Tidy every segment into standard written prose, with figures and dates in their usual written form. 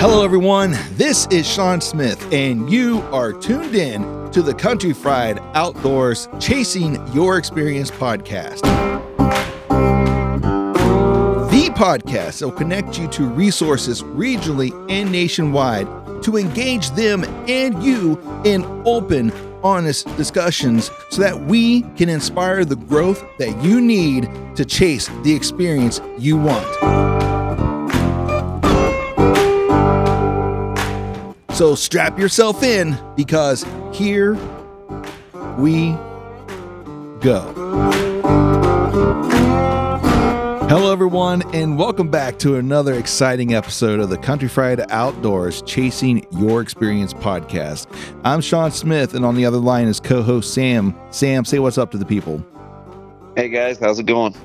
Hello, everyone. This is Sean Smith, and you are tuned in to the Country Fried Outdoors Chasing Your Experience podcast. The podcast that will connect you to resources regionally and nationwide to engage them and you in open, honest discussions so that we can inspire the growth that you need to chase the experience you want. So strap yourself in because here we go. Hello, everyone, and welcome back to another exciting episode of the Country Fried Outdoors Chasing Your Experience podcast. I'm Sean Smith, and on the other line is co-host Sam. Sam, say what's up to the people. Hey, guys. How's it going?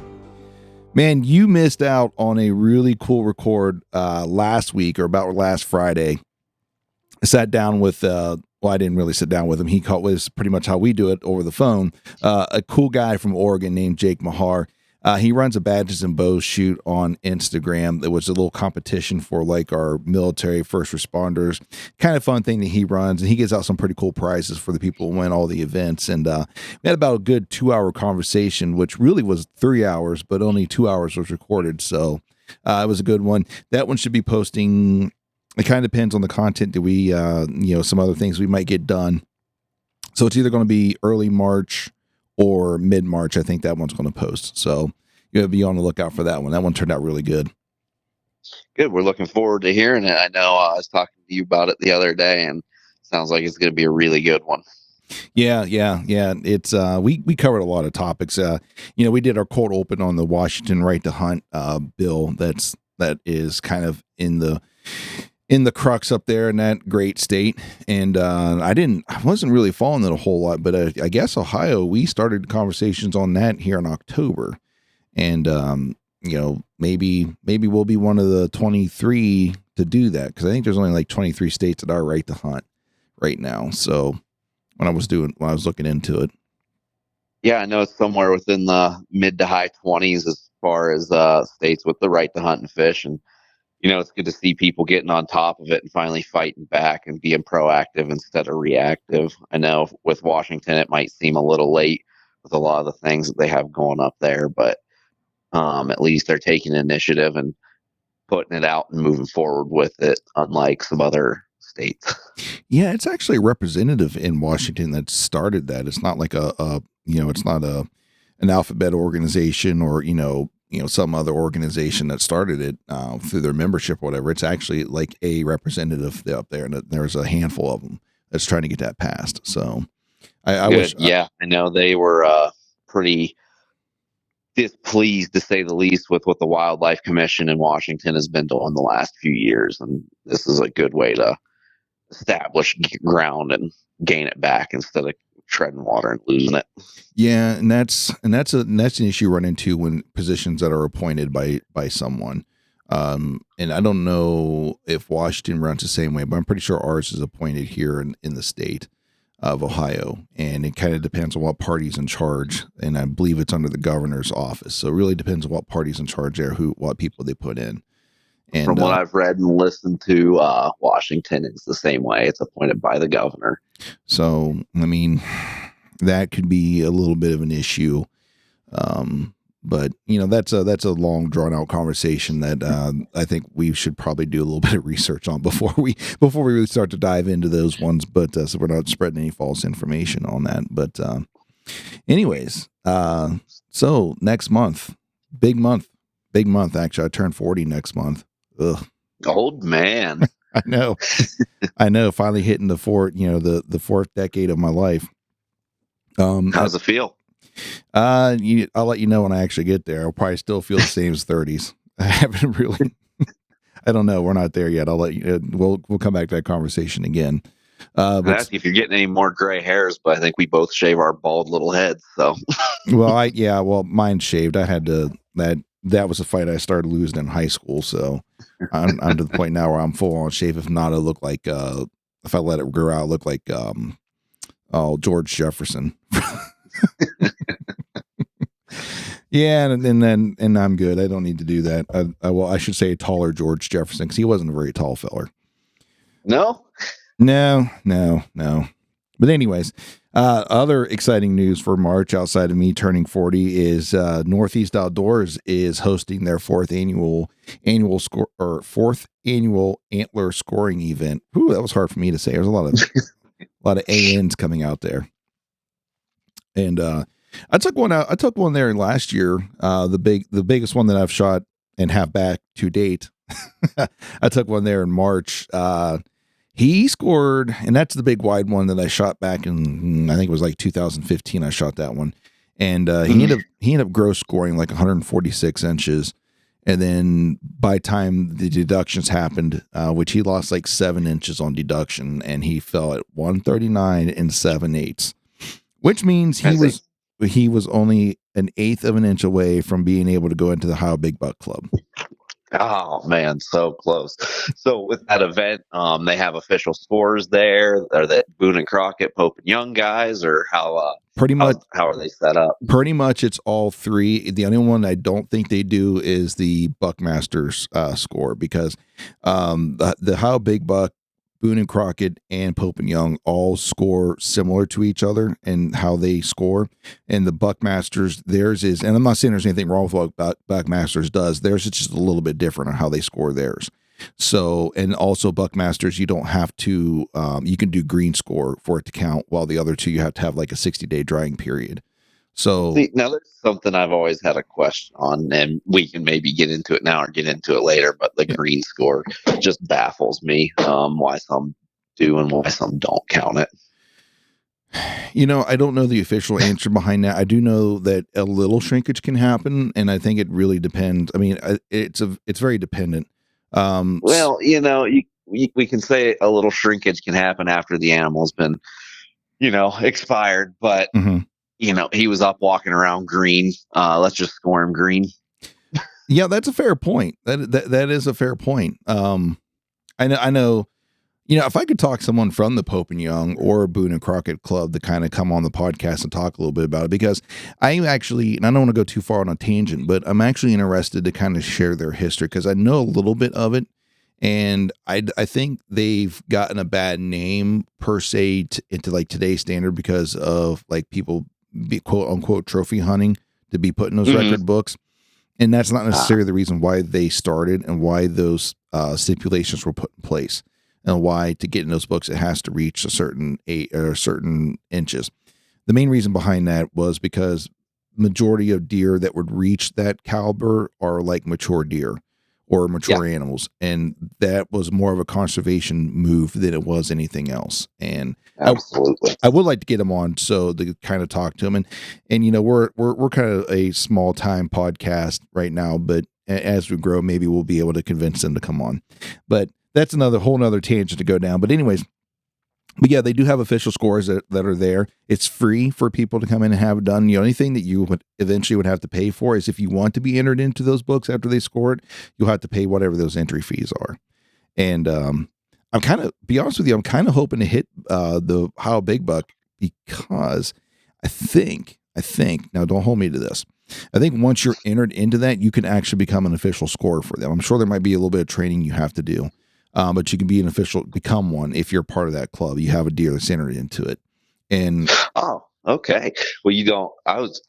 Man, you missed out on a really cool record last week or about last Friday. I sat down with, I didn't really sit down with him. He was pretty much how we do it over the phone. A cool guy from Oregon named Jake Mahar. He runs a badges and bows shoot on Instagram. It was a little competition for like our military first responders, kind of fun thing that he runs. And he gives out some pretty cool prizes for the people who win all the events. And we had about a good 2-hour conversation, which really was 3 hours, but only 2 hours was recorded. So it was a good one. That one should be posting. It kind of depends on the content that we, some other things we might get done. So it's either going to be early March or mid-March. I think that one's going to post. So you have to be on the lookout for that one. That one turned out really good. Good. We're looking forward to hearing it. I know I was talking to you about it the other day, and it sounds like it's going to be a really good one. Yeah. It's we covered a lot of topics. We did our cold open on the Washington right to hunt bill. That is kind of in the crux up there in that great state. And I wasn't really following it a whole lot, but I guess Ohio, we started conversations on that here in October. And, maybe we'll be one of the 23 to do that. Cause I think there's only like 23 states that are right to hunt right now. So when I was looking into it. Yeah, I know it's somewhere within the mid to high 20s as far as states with the right to hunt and fish. And, it's good to see people getting on top of it and finally fighting back and being proactive instead of reactive. I know with Washington, it might seem a little late with a lot of the things that they have going up there, but at least they're taking initiative and putting it out and moving forward with it, unlike some other states. Yeah, it's actually a representative in Washington that started that. It's not like it's not an alphabet organization or, some other organization that started it through their membership or whatever. It's actually like a representative up there, and there's a handful of them that's trying to get that passed. So I wish. Yeah, I know they were pretty displeased, to say the least, with what the Wildlife Commission in Washington has been doing the last few years. And this is a good way to establish ground and gain it back instead of treading water and losing it. Yeah, and that's an issue run into when positions that are appointed by someone. And I don't know if Washington runs the same way, but I'm pretty sure ours is appointed here in the state of Ohio, and it kind of depends on what party's in charge. And I believe it's under the governor's office, so it really depends on what party's in charge there, what people they put in. And from what I've read and listened to, Washington is the same way. It's appointed by the governor. So, I mean, that could be a little bit of an issue. But that's a long drawn out conversation that I think we should probably do a little bit of research on before we really start to dive into those ones. But so we're not spreading any false information on that. But anyways, so next month, big month. Actually, I turn 40 next month. Ugh. Old man. I know. Finally hitting the fourth decade of my life. How's it feel? I'll let you know when I actually get there. I'll probably still feel the same as 30s. I haven't really. I don't know. We're not there yet. I'll let you. We'll come back to that conversation again. But ask if you're getting any more gray hairs, but I think we both shave our bald little heads. So. Well, mine's shaved. I had to. That was a fight I started losing in high school. So I'm to the point now where I'm full on shave. If not, I look like if I let it grow out, I look like George Jefferson. Yeah, and I'm good. I don't need to do that. I should say taller George Jefferson, because he wasn't a very tall feller. No. No. But anyways, other exciting news for March outside of me turning 40 is Northeast Outdoors is hosting their fourth annual antler scoring event. Ooh, that was hard for me to say. There's a lot of ANs coming out there. And I took one out. I took one there last year. The biggest one that I've shot and have back to date. I took one there in March. He scored, and that's the big wide one that I shot back in, I think it was like 2015. I shot that one, and he ended up gross scoring like 146 inches. And then by time the deductions happened, which he lost like 7 inches on deduction, and he fell at 139 and 7/8, which means he was only an eighth of an inch away from being able to go into the Ohio Big Buck Club. Oh man, so close. So with that event, they have official scores there. Are they Boone and Crockett, Pope and Young guys, or how? Pretty much. How are they set up? Pretty much, it's all three. The only one I don't think they do is the Buckmasters score, because the Ohio Big Buck, Boone and Crockett, and Pope and Young all score similar to each other and how they score. And the Buckmasters, theirs is, and I'm not saying there's anything wrong with what Buckmasters does. Theirs is just a little bit different on how they score theirs. So, and also Buckmasters, you don't have to, you can do green score for it to count, while the other two, you have to have like a 60-day drying period. So see, now there's something I've always had a question on, and we can maybe get into it now or get into it later, but the green score just baffles me, why some do and why some don't count it. I don't know the official answer behind that. I do know that a little shrinkage can happen, and I think it really depends. I mean, it's very dependent. Well, we can say a little shrinkage can happen after the animal's been, expired, but he was up walking around green. Let's just score him green. Yeah, that's a fair point. That is a fair point. I know. If I could talk someone from the Pope and Young or Boone and Crockett Club to kind of come on the podcast and talk a little bit about it, because I'm actually, and I don't want to go too far on a tangent, but I'm actually interested to kind of share their history, because I know a little bit of it. And I think they've gotten a bad name per se into like today's standard, because of like people be quote unquote trophy hunting to be put in those record books. And that's not necessarily the reason why they started and why those stipulations were put in place, and why to get in those books it has to reach a certain certain inches. The main reason behind that was because majority of deer that would reach that caliber are like mature deer or mature animals, and that was more of a conservation move than it was anything else. And absolutely, I would like to get him on so to kind of talk to him. And we're kind of a small time podcast right now, but as we grow, maybe we'll be able to convince them to come on. But that's whole nother tangent to go down. But anyways, yeah, they do have official scores that are there. It's free for people to come in and have it done. The only thing that you would eventually would have to pay for is if you want to be entered into those books after they score it, you'll have to pay whatever those entry fees are. And I'm kind of, be honest with you, I'm kind of hoping to hit the Ohio Big Buck, because I think, now don't hold me to this, I think once you're entered into that, you can actually become an official scorer for them. I'm sure there might be a little bit of training you have to do. But you can become one if you're part of that club. You have a deer that's entered into it. And okay. Well, I was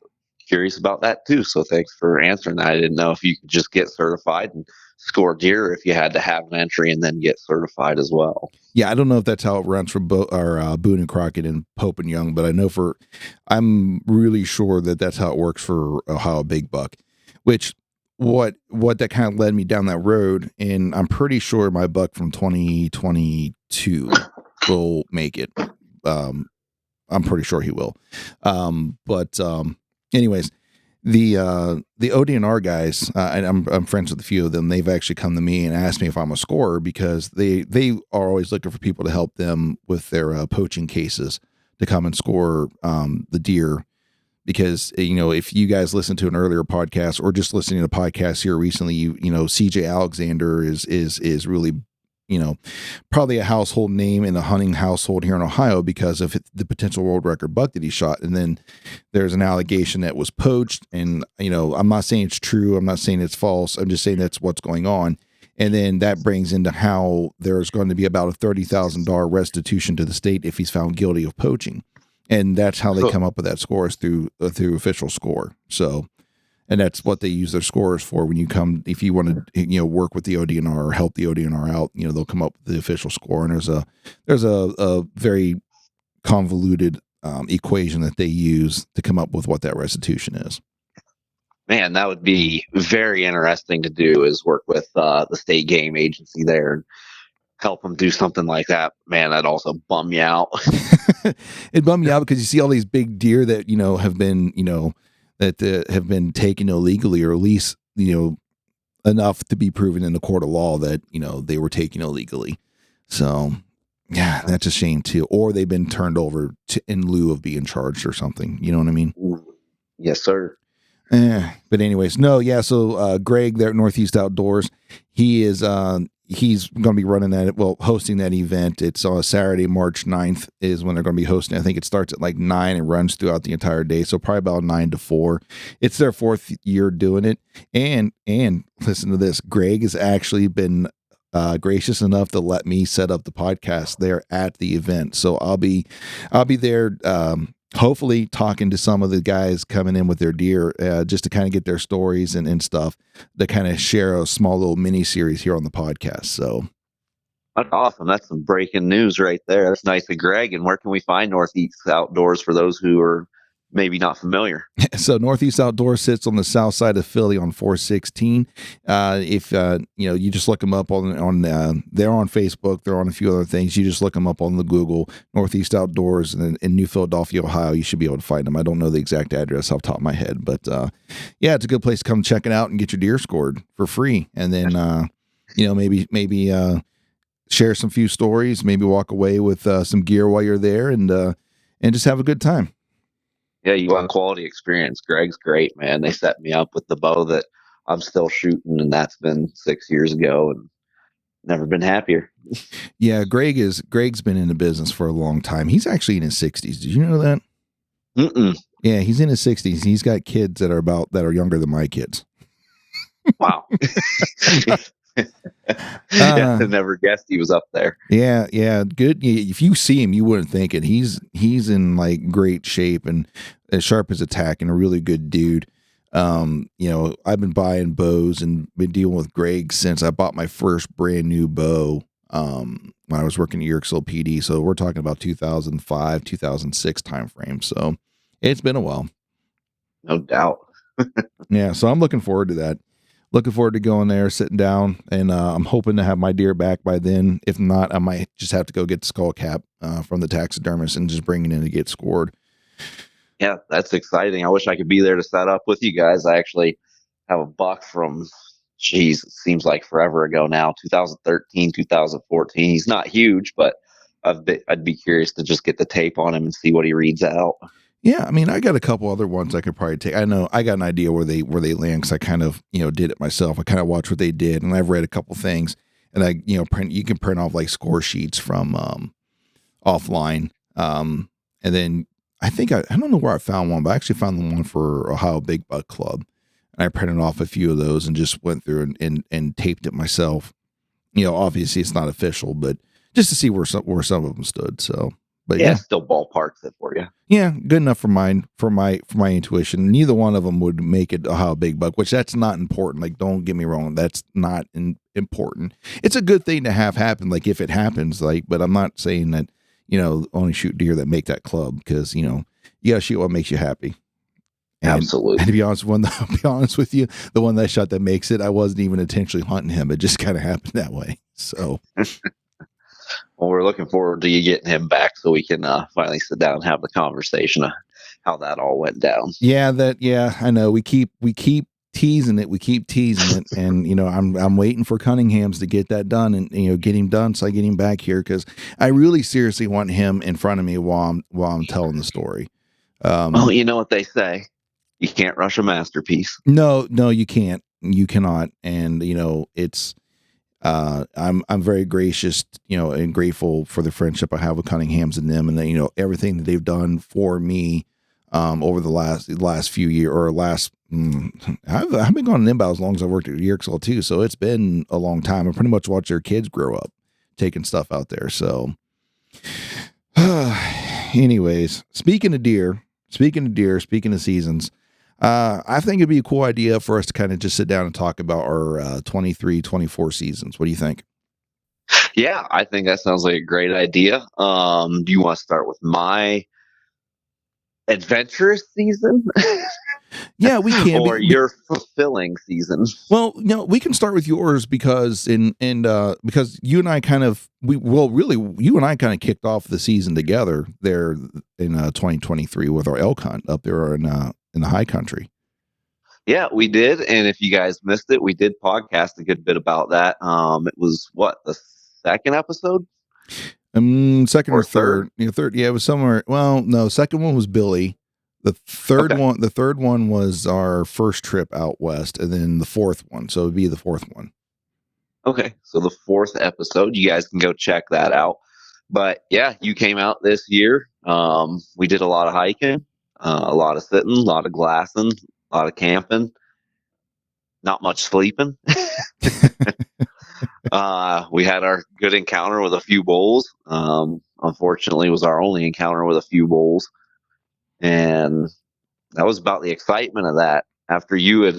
curious about that too. So thanks for answering that. I didn't know if you could just get certified and score deer, if you had to have an entry and then get certified as well. Yeah, I don't know if that's how it runs for Boone and Crockett and Pope and Young, but I'm really sure that that's how it works for Ohio Big Buck, which what that kind of led me down that road. And I'm pretty sure my buck from 2022 will make it. I'm pretty sure he will. But anyways, the ODNR guys, and I'm friends with a few of them. They've actually come to me and asked me if I'm a scorer, because they are always looking for people to help them with their poaching cases to come and score the deer. Because, if you guys listen to an earlier podcast or just listening to podcasts here recently, CJ Alexander is really, probably a household name in the hunting household here in Ohio because of the potential world record buck that he shot. And then there's an allegation that was poached. And, I'm not saying it's true. I'm not saying it's false. I'm just saying that's what's going on. And then that brings into how there's going to be about a $30,000 restitution to the state if he's found guilty of poaching. And that's how they come up with that score, is through official score. So, and that's what they use their scores for when you come, if you want to, work with the ODNR or help the ODNR out, they'll come up with the official score. And there's a very convoluted equation that they use to come up with what that restitution is. Man, that would be very interesting to do, is work with the state game agency there and help them do something like that. Man, that'd also bum you out. It'd bum you out because you see all these big deer that, have been, that have been taken illegally, or at least, enough to be proven in the court of law that, they were taken illegally. So, yeah, that's a shame too. Or they've been turned over in lieu of being charged or something. You know what I mean? Yes, sir. But anyways, no, yeah. So Greg there at Northeast Outdoors, he's going to be running hosting that event. It's on Saturday, March 9th is when they're going to be hosting. I think it starts at like 9 and runs throughout the entire day. So probably about 9 to 4. It's their 4th year doing it. And listen to this. Greg has actually been gracious enough to let me set up the podcast there at the event. So I'll be there, hopefully talking to some of the guys coming in with their deer, just to kind of get their stories and stuff, to kind of share a small little mini series here on the podcast. So that's awesome. That's some breaking news right there. That's nice of Greg. And where can we find Northeast Outdoors for those who are maybe not familiar? So Northeast Outdoors sits on the south side of Philly on 416. If you just look them up on they're on Facebook, they're on a few other things. You just look them up on the Google, Northeast Outdoors in New Philadelphia, Ohio. You should be able to find them. I don't know the exact address off the top of my head, but yeah, it's a good place to come check it out and get your deer scored for free. And then maybe share some few stories, maybe walk away with some gear while you're there, and just have a good time. Yeah, you want quality experience. Greg's great, man. They set me up with the bow that I'm still shooting, and that's been 6 years ago, and never been happier. Yeah, Greg's been in the business for a long time. He's actually in his 60s. Did you know that? Mm-mm. Yeah, he's in his 60s. He's got kids that are younger than my kids. Wow. I never guessed he was up there. Yeah, good. If you see him, you wouldn't think it. He's in like great shape and as sharp as a tack, and a really good dude. I've been buying bows and been dealing with Greg since I bought my first brand new bow when I was working at Yerksville PD. So we're talking about 2005, 2006 timeframe. So it's been a while. No doubt. Yeah, so I'm looking forward to that. Looking forward to going there, sitting down, and I'm hoping to have my deer back by then. If not, I might just have to go get the skull cap from the taxidermist and just bring it in to get scored. Yeah, that's exciting. I wish I could be there to set up with you guys. I actually have a buck from, it seems like forever ago now, 2013, 2014. He's not huge, but I'd be curious to just get the tape on him and see what he reads out. Yeah, I mean, I got a couple other ones I could probably take. I know I got an idea where they land, because I kind of did it myself. I kind of watched what they did, and I've read a couple things, and I you can print off like score sheets from offline, and then I think I don't know where I found one, but I actually found the one for Ohio Big Buck Club, and I printed off a few of those and just went through and taped it myself. Obviously it's not official, but just to see where some of them stood. So. But yeah, still ballparks it for you. Yeah, good enough for my intuition. Neither one of them would make it Ohio Big Buck, which that's not important. Like, don't get me wrong, that's not important. It's a good thing to have happen, like if it happens. Like, but I'm not saying that only shoot deer that make that club, because you gotta shoot what makes you happy. And, absolutely. And to be honest with you, the one that I shot that makes it, I wasn't even intentionally hunting him. It just kind of happened that way. So. Well, we're looking forward to you getting him back so we can finally sit down and have the conversation of how that all went down. Yeah, I know. We keep teasing it. We keep teasing it, and I'm waiting for Cunningham's to get that done, and get him done so I get him back here, because I really seriously want him in front of me while I'm telling the story. Well, you know what they say: you can't rush a masterpiece. No, you can't. You cannot, and it's. I'm very gracious, and grateful for the friendship I have with Cunningham's and them, and that, everything that they've done for me, over the last few years or last. I've been going to about as long as I've worked at Yerksville too, so it's been a long time. I pretty much watched their kids grow up, taking stuff out there. So, anyways, speaking of seasons, I think it'd be a cool idea for us to kind of just sit down and talk about our 23, 24 seasons. What do you think? Yeah, I think that sounds like a great idea. Do you want to start with my adventurous season? Yeah, we can. Or your fulfilling season? Well, we can start with yours because because you and I kind of you and I kind of kicked off the season together there in 2023 with our elk hunt up there in the high country. Yeah, we did, and if you guys missed it, we did podcast a good bit about that. It was the second episode? Second or third? Yeah, third. Yeah, it was somewhere. Well, no, second one was Billy. The third one was our first trip out west, and then the fourth one. So it'd be the fourth one. Okay, so the fourth episode, you guys can go check that out. But yeah, you came out this year. We did a lot of hiking, a lot of sitting, a lot of glassing, a lot of camping, not much sleeping. We had our good encounter with a few bulls. Unfortunately, it was our only encounter with a few bulls. And that was about the excitement of that. After you had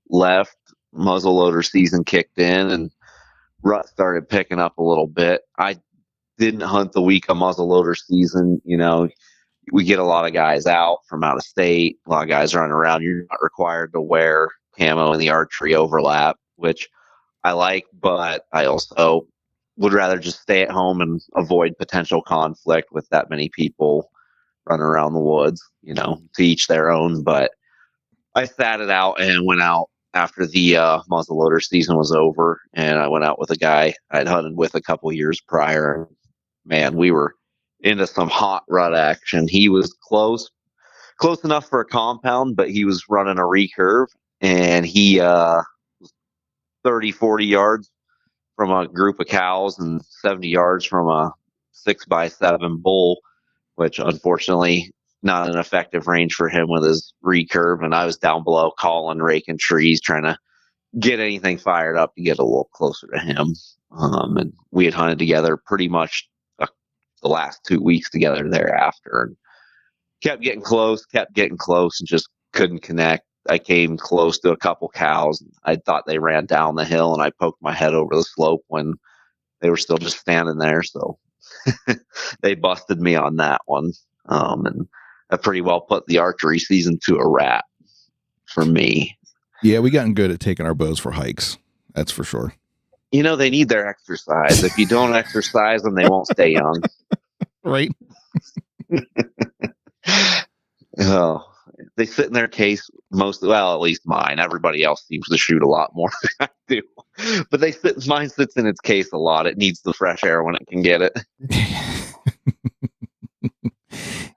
left, muzzleloader season kicked in and rut started picking up a little bit. I didn't hunt the week of muzzleloader season. We get a lot of guys out from out of state, a lot of guys running around. You're not required to wear camo in the archery overlap, which I like, but I also would rather just stay at home and avoid potential conflict with that many people running around the woods, to each their own. But I sat it out and went out after the muzzleloader season was over, and I went out with a guy I'd hunted with a couple years prior. Man, we were into some hot rut action. He was close enough for a compound, but he was running a recurve, and he 30, 40 yards from a group of cows and 70 yards from a 6x7 bull, which unfortunately not an effective range for him with his recurve. And I was down below calling, raking trees, trying to get anything fired up to get a little closer to him. And we had hunted together pretty much the last 2 weeks together thereafter, and kept getting close, and just couldn't connect. I came close to a couple cows. I thought they ran down the hill, and I poked my head over the slope when they were still just standing there. So they busted me on that one. And that pretty well put the archery season to a wrap for me. Yeah, we gotten good at taking our bows for hikes. That's for sure. They need their exercise. If you don't exercise them, they won't stay young. Right. Oh, they sit in their case at least mine. Everybody else seems to shoot a lot more than I do. But mine sits in its case a lot. It needs the fresh air when it can get it.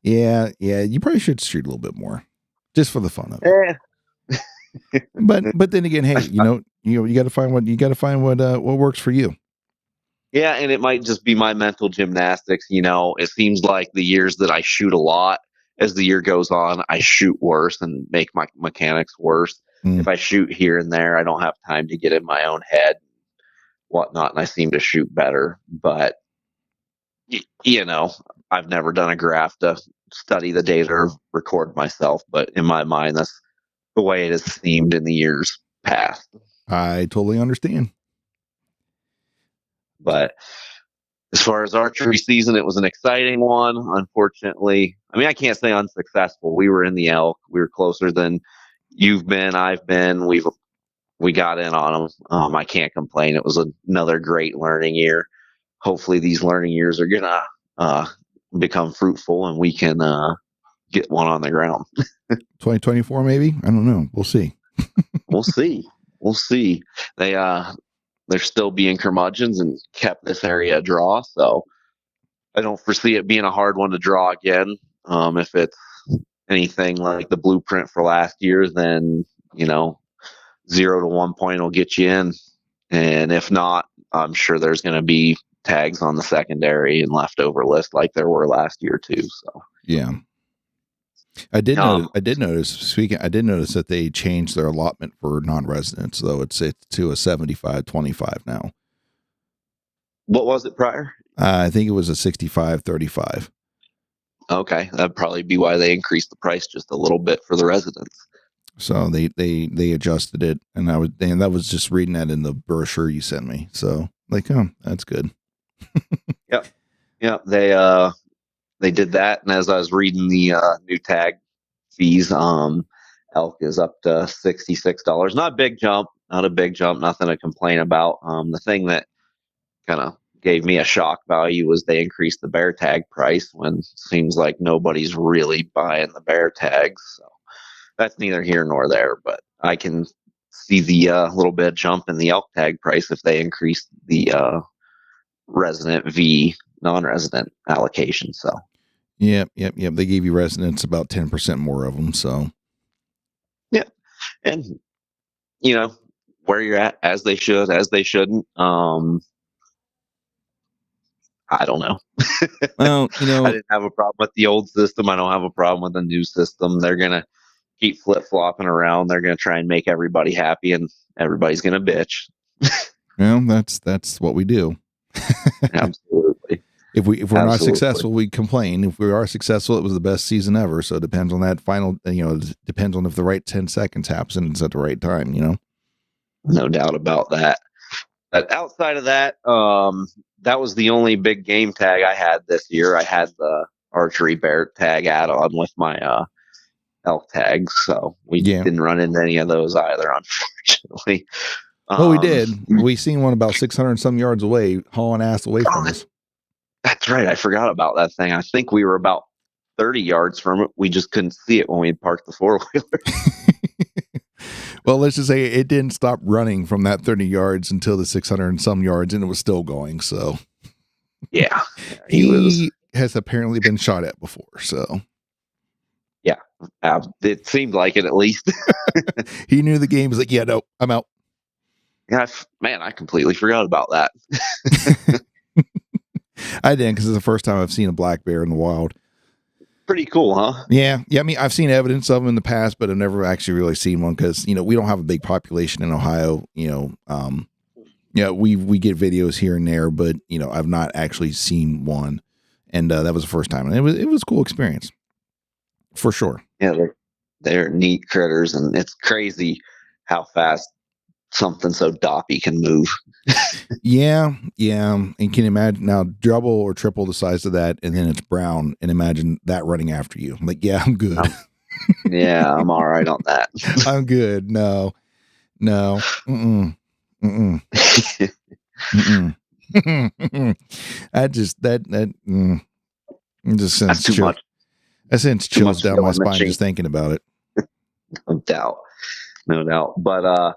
Yeah, you probably should shoot a little bit more, just for the fun of it. But then again, hey, you got to find what works for you. Yeah, and it might just be my mental gymnastics. It seems like the years that I shoot a lot, as the year goes on, I shoot worse and make my mechanics worse. If I shoot here and there, I don't have time to get in my own head, whatnot, and I seem to shoot better. But I've never done a graph to study the data or record myself, but in my mind, that's the way it has seemed in the years past. I totally understand. But as far as archery season, it was an exciting one. Unfortunately, I can't say unsuccessful. We were in the elk. We were closer than you've been, I've been. We got in on them. I can't complain. It was another great learning year. Hopefully these learning years are going to become fruitful and we can get one on the ground. 2024, maybe? I don't know. We'll see. We'll see. They're still being curmudgeons and kept this area a draw. So I don't foresee it being a hard one to draw again. If it's anything like the blueprint for last year, then, 0 to 1 point will get you in. And if not, I'm sure there's going to be tags on the secondary and leftover list like there were last year too. So yeah. I did notice. Um, I did notice. Speaking, I did notice that they changed their allotment for non-residents. Though it's to a 75-25 now. what was it prior? I think it was a 65-35. Okay, that'd probably be why they increased the price just a little bit for the residents. So they adjusted it, and that was just reading that in the brochure you sent me. So like, oh, that's good. Yep, yep. They did that, and as I was reading the new tag fees, elk is up to $66. Not a big jump, not a big jump, nothing to complain about. The thing that kind of gave me a shock value was they increased the bear tag price when it seems like nobody's really buying the bear tags. So that's neither here nor there, but I can see the little bit of jump in the elk tag price if they increase the resident v non-resident allocation. So Yep. They gave you residents about 10% more of them. So yeah, and you know where you're at, as they should, as they shouldn't. I don't know. well, I didn't have a problem with the old system. I don't have a problem with the new system. They're gonna keep flip flopping around. They're gonna try and make everybody happy, and everybody's gonna bitch. that's what we do. Absolutely. If we're not Absolutely. successful, we complain. If we are successful, it was the best season ever. So it depends on that final. It depends on if the right 10 seconds happens at the right time. No doubt about that. But outside of that, that was the only big game tag I had this year. I had the archery bear tag add on with my elk tags, so we Yeah. didn't run into any of those either, unfortunately. Well, we Um, did. We seen one about 600 and some yards away, hauling ass away from oh, us. that's right. I forgot about that thing. I think we were about 30 yards from it. We just couldn't see it when we parked the four wheeler. Well, let's just say it didn't stop running from that 30 yards until the 600 and some yards, and it was still going. So Yeah, he was. he has apparently been shot at before. So Yeah, it seemed like it at least. he knew the game. Was like, yeah, no, I'm out. Yeah, man, I completely forgot about that. I didn't, because it's the first time I've seen a black bear in the wild. Pretty cool, huh? Yeah. I mean, I've seen evidence of them in the past, but I've never actually really seen one because we don't have a big population in Ohio. We get videos here and there, but I've not actually seen one, and that was the first time, and it was a cool experience for sure. Yeah, they're neat critters, and it's crazy how fast something so doppy can move. Yeah, and can you imagine now double or triple the size of that, and then it's brown, and imagine that running after you. I'm like, yeah, I'm good. Yeah, I'm all right on that. I'm good. No, mm-mm, mm-mm, mm-mm. I just that just That's sends too much. that sends Too chills much down my killing spine machine. just thinking about it. No doubt. No doubt. But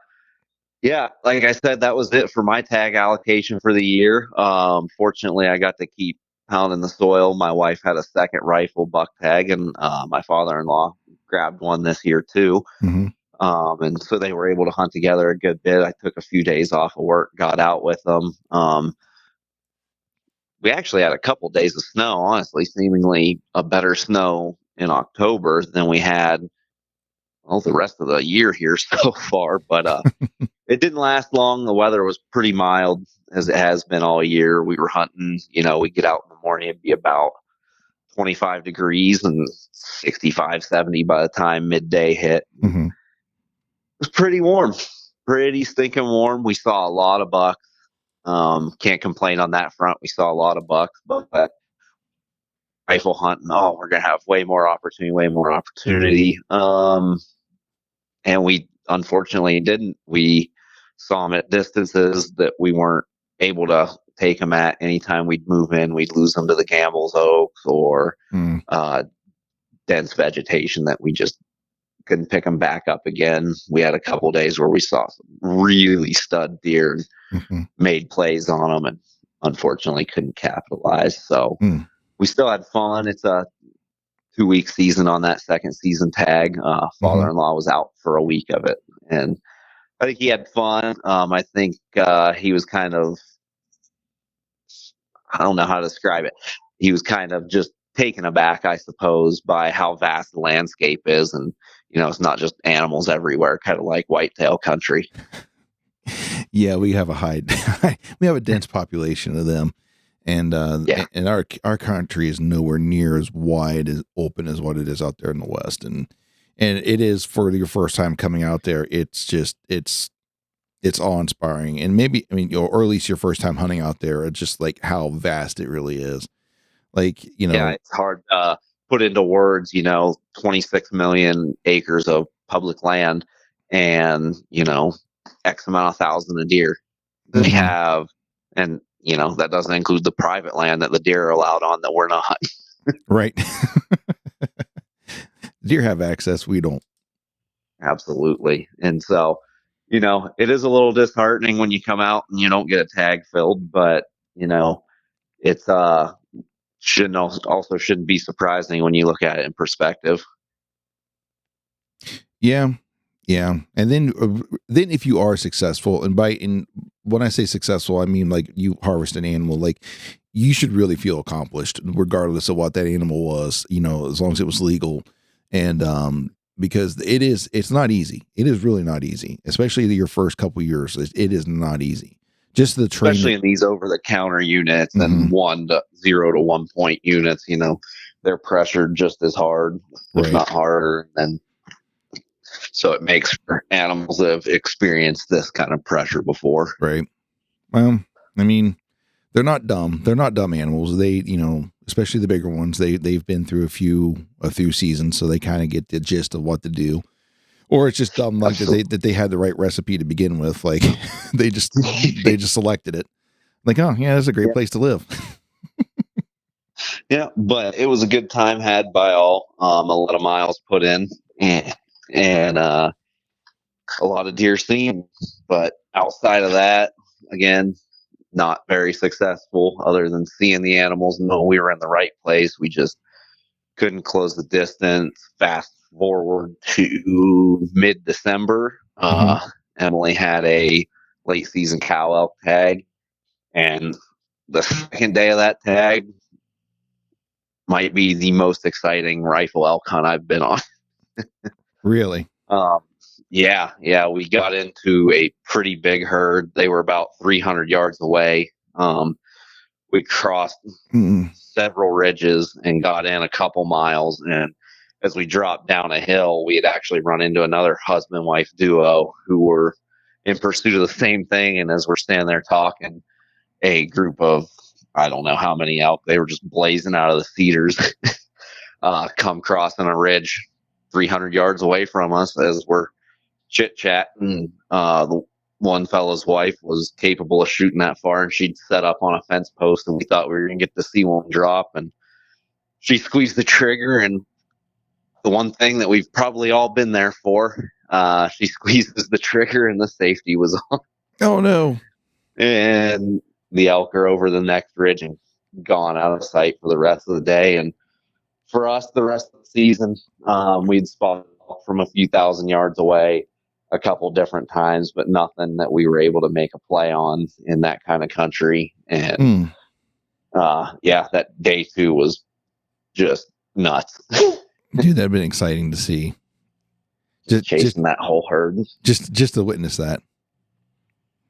yeah, like I said, that was it for my tag allocation for the year. Fortunately, I got to keep pounding the soil. My wife had a second rifle buck tag, and my father-in-law grabbed one this year too. Mm-hmm. And so they were able to hunt together a good bit. I took a few days off of work, got out with them. We actually had a couple days of snow, honestly, seemingly a better snow in October than we had, well, the rest of the year here so far. But it didn't last long. The weather was pretty mild, as it has been all year. We were hunting, we get out in the morning, it'd be about 25 degrees and 65, 70 by the time midday hit. Mm-hmm. It was pretty warm, pretty stinking warm. We saw a lot of bucks. Can't complain on that front. We saw a lot of bucks, but rifle hunting, oh, we're gonna have way more opportunity, way more opportunity. And we unfortunately didn't. We saw them at distances that we weren't able to take them at. Anytime we'd move in, we'd lose them to the Gamble's oaks or dense vegetation that we just couldn't pick them back up again. We had a couple days where we saw some really stud deer and made plays on them, and unfortunately couldn't capitalize. So we still had fun. It's a 2-week season on that second season tag. Father-in-law was out for a week of it, and I think he had fun. I think he was kind of, I don't know how to describe it. He was kind of just taken aback, I suppose, by how vast the landscape is. And, it's not just animals everywhere, kind of like whitetail country. Yeah, we have we have a dense population of them. And Yeah. and our country is nowhere near as wide as open as what it is out there in the West. And it is, for your first time coming out there, it's just it's awe inspiring. And maybe, I mean, or at least your first time hunting out there, it's just like how vast it really is. Like, Yeah, it's hard to put into words, 26 million acres of public land and, X amount of thousand of deer. They mhm, have, and, that doesn't include the private land that the deer are allowed on that we're not. right. Deer have access, we don't. Absolutely. And so, it is a little disheartening when you come out and you don't get a tag filled, but, it's, shouldn't be surprising when you look at it in perspective. Yeah, yeah. And then if you are successful, and when I say successful, I mean like you harvest an animal, like you should really feel accomplished, regardless of what that animal was. As long as it was legal, and because it's not easy. It is really not easy, especially your first couple years. It is not easy. Just the Especially training. in these over-the-counter units Hmm. and 0 to 1 point units. They're pressured just as hard, if Right, not harder. And so it makes for animals that have experienced this kind of pressure before. right. Well, I mean, they're not dumb. They're not dumb animals. They, especially the bigger ones, they've been through a few seasons, so they kind of get the gist of what to do. Or it's just dumb luck that Absolutely. they had the right recipe to begin with. Like they just selected it. Like, oh yeah, that's a great Yeah. place to live. Yeah, but it was a good time had by all. A lot of miles put in, and a lot of deer seen. But outside of that, again, not very successful. Other than seeing the animals, no, we were in the right place. We just couldn't close the distance. Fast forward to mid-December, Hmm. Emily had a late season cow elk tag, and the second day of that tag might be the most exciting rifle elk hunt I've been on. Really. Um, yeah, we got into a pretty big herd. They were about 300 yards away. We crossed Mm-mm. several ridges and got in a couple miles. And as we dropped down a hill, we had actually run into another husband wife duo who were in pursuit of the same thing. And as we're standing there talking, a group of, I don't know how many elk, they were just blazing out of the cedars, come crossing a ridge 300 yards away from us as we're chit chatting. The one fellow's wife was capable of shooting that far, and she'd set up on a fence post, and we thought we were going to get to see one drop. And she squeezed the trigger, and the one thing that we've probably all been there for, she squeezes the trigger, and the safety was on, Oh no. and the elk are over the next ridge and gone out of sight for the rest of the day. And for us, the rest of the season, we'd spotted from a few thousand yards away a couple different times, but nothing that we were able to make a play on in that kind of country. And Mm. yeah, that day two was just nuts. Dude, that'd been exciting to see. Just Just chasing that whole herd. just to witness that.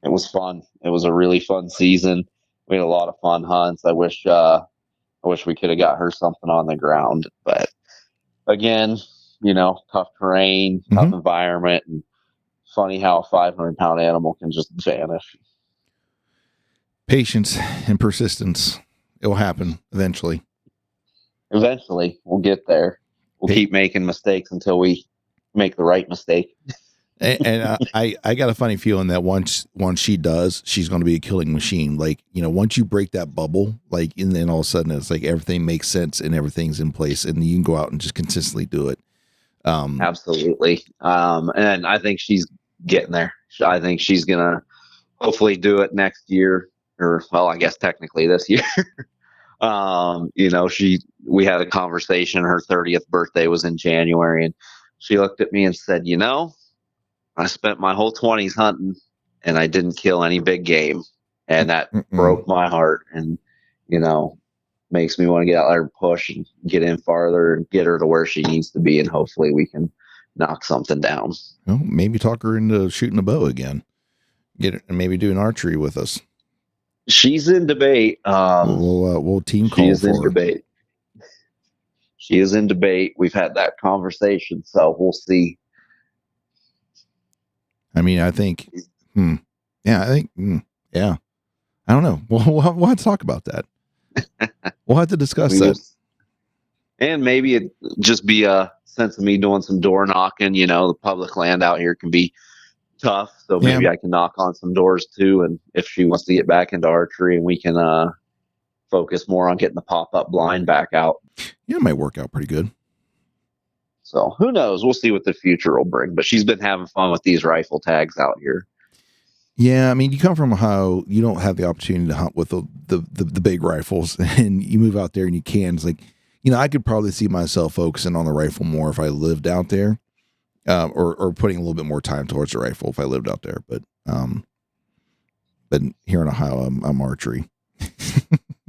It was fun. It was a really fun season. We had a lot of fun hunts. I wish we could have got her something on the ground, but again, tough terrain, tough Hmm. environment, and funny how a 500-pound animal can just vanish. Patience and persistence. It will happen eventually. Eventually, we'll get there. We'll Pa- keep making mistakes until we make the right mistake. and I got a funny feeling that once she does, she's going to be a killing machine. Like, once you break that bubble, like, and then all of a sudden it's like everything makes sense and everything's in place, and you can go out and just consistently do it. Absolutely. And I think she's getting there. I think she's going to hopefully do it next year, or, well, I guess technically this year. We had a conversation. Her 30th birthday was in January, and she looked at me and said, I spent my whole 20s hunting and I didn't kill any big game. And that Mm-mm. broke my heart. And, you know, makes me want to get out there and push and get in farther and get her to where she needs to be, and hopefully we can knock something down. Well, maybe talk her into shooting a bow again. Get it, and maybe do an archery with us. She's in debate. We'll team She call is in for her. debate. She is in debate. We've had that conversation, so we'll see. I mean, I think, yeah, I think, yeah, I don't know. We'll have to talk about that. We'll have to discuss that. And maybe it just be a sense of me doing some door knocking. You know, the public land out here can be tough, so maybe I can knock on some doors too. And if she wants to get back into archery, and we can focus more on getting the pop-up blind back out. Yeah, it might work out pretty good. So who knows? We'll see what the future will bring. But she's been having fun with these rifle tags out here. Yeah, I mean, you come from Ohio, you don't have the opportunity to hunt with the big rifles, and you move out there and you can. It's like, you know, I could probably see myself focusing on the rifle more if I lived out there, or putting a little bit more time towards the rifle if I lived out there. But here in Ohio, I'm archery.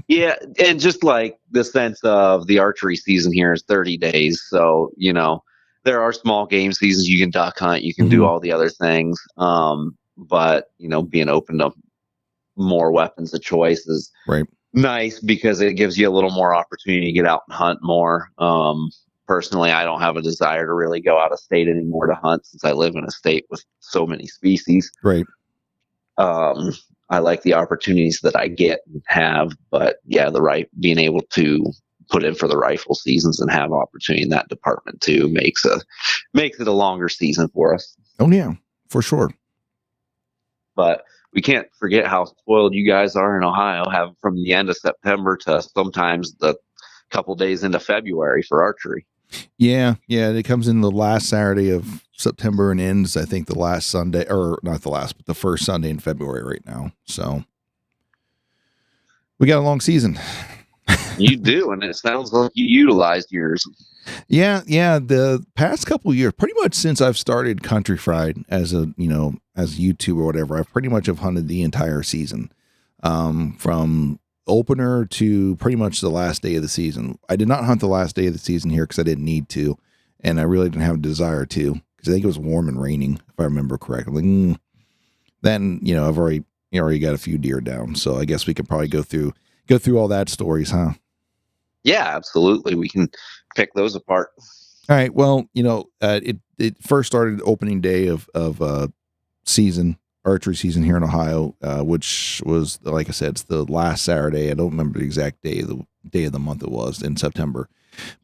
Yeah, and just like the sense of the archery season here is 30 days. So, you know, there are small game seasons. You can duck hunt, you can do all the other things. But, you know, being open to more weapons of choice is nice because it gives you a little more opportunity to get out and hunt more. Personally, I don't have a desire to really go out of state anymore to hunt since I live in a state with so many species. Right. I like the opportunities that I get and have, but yeah, being able to put in for the rifle seasons and have opportunity in that department too makes it a longer season for us. Oh yeah, for sure. But we can't forget how spoiled you guys are in Ohio, have from the end of September to sometimes the couple days into February for archery. Yeah, it comes in the last Saturday of September and ends, I think, the last Sunday, or not the last, but the first Sunday in February right now. So we got a long season. You do, and it sounds like you utilized yours. Yeah. The past couple of years, pretty much since I've started Country Fried as a YouTube or whatever, I've pretty much have hunted the entire season, from opener to pretty much the last day of the season. I did not hunt the last day of the season here because I didn't need to, and I really didn't have a desire to because I think it was warm and raining, if I remember correctly. Then I've already got a few deer down, so I guess we could probably go through all that stories, huh? Yeah, absolutely. We can pick those apart. All right. Well, it first started opening day of archery season here in Ohio, which was, like I said, it's the last Saturday. I don't remember the exact day of the month it was in September,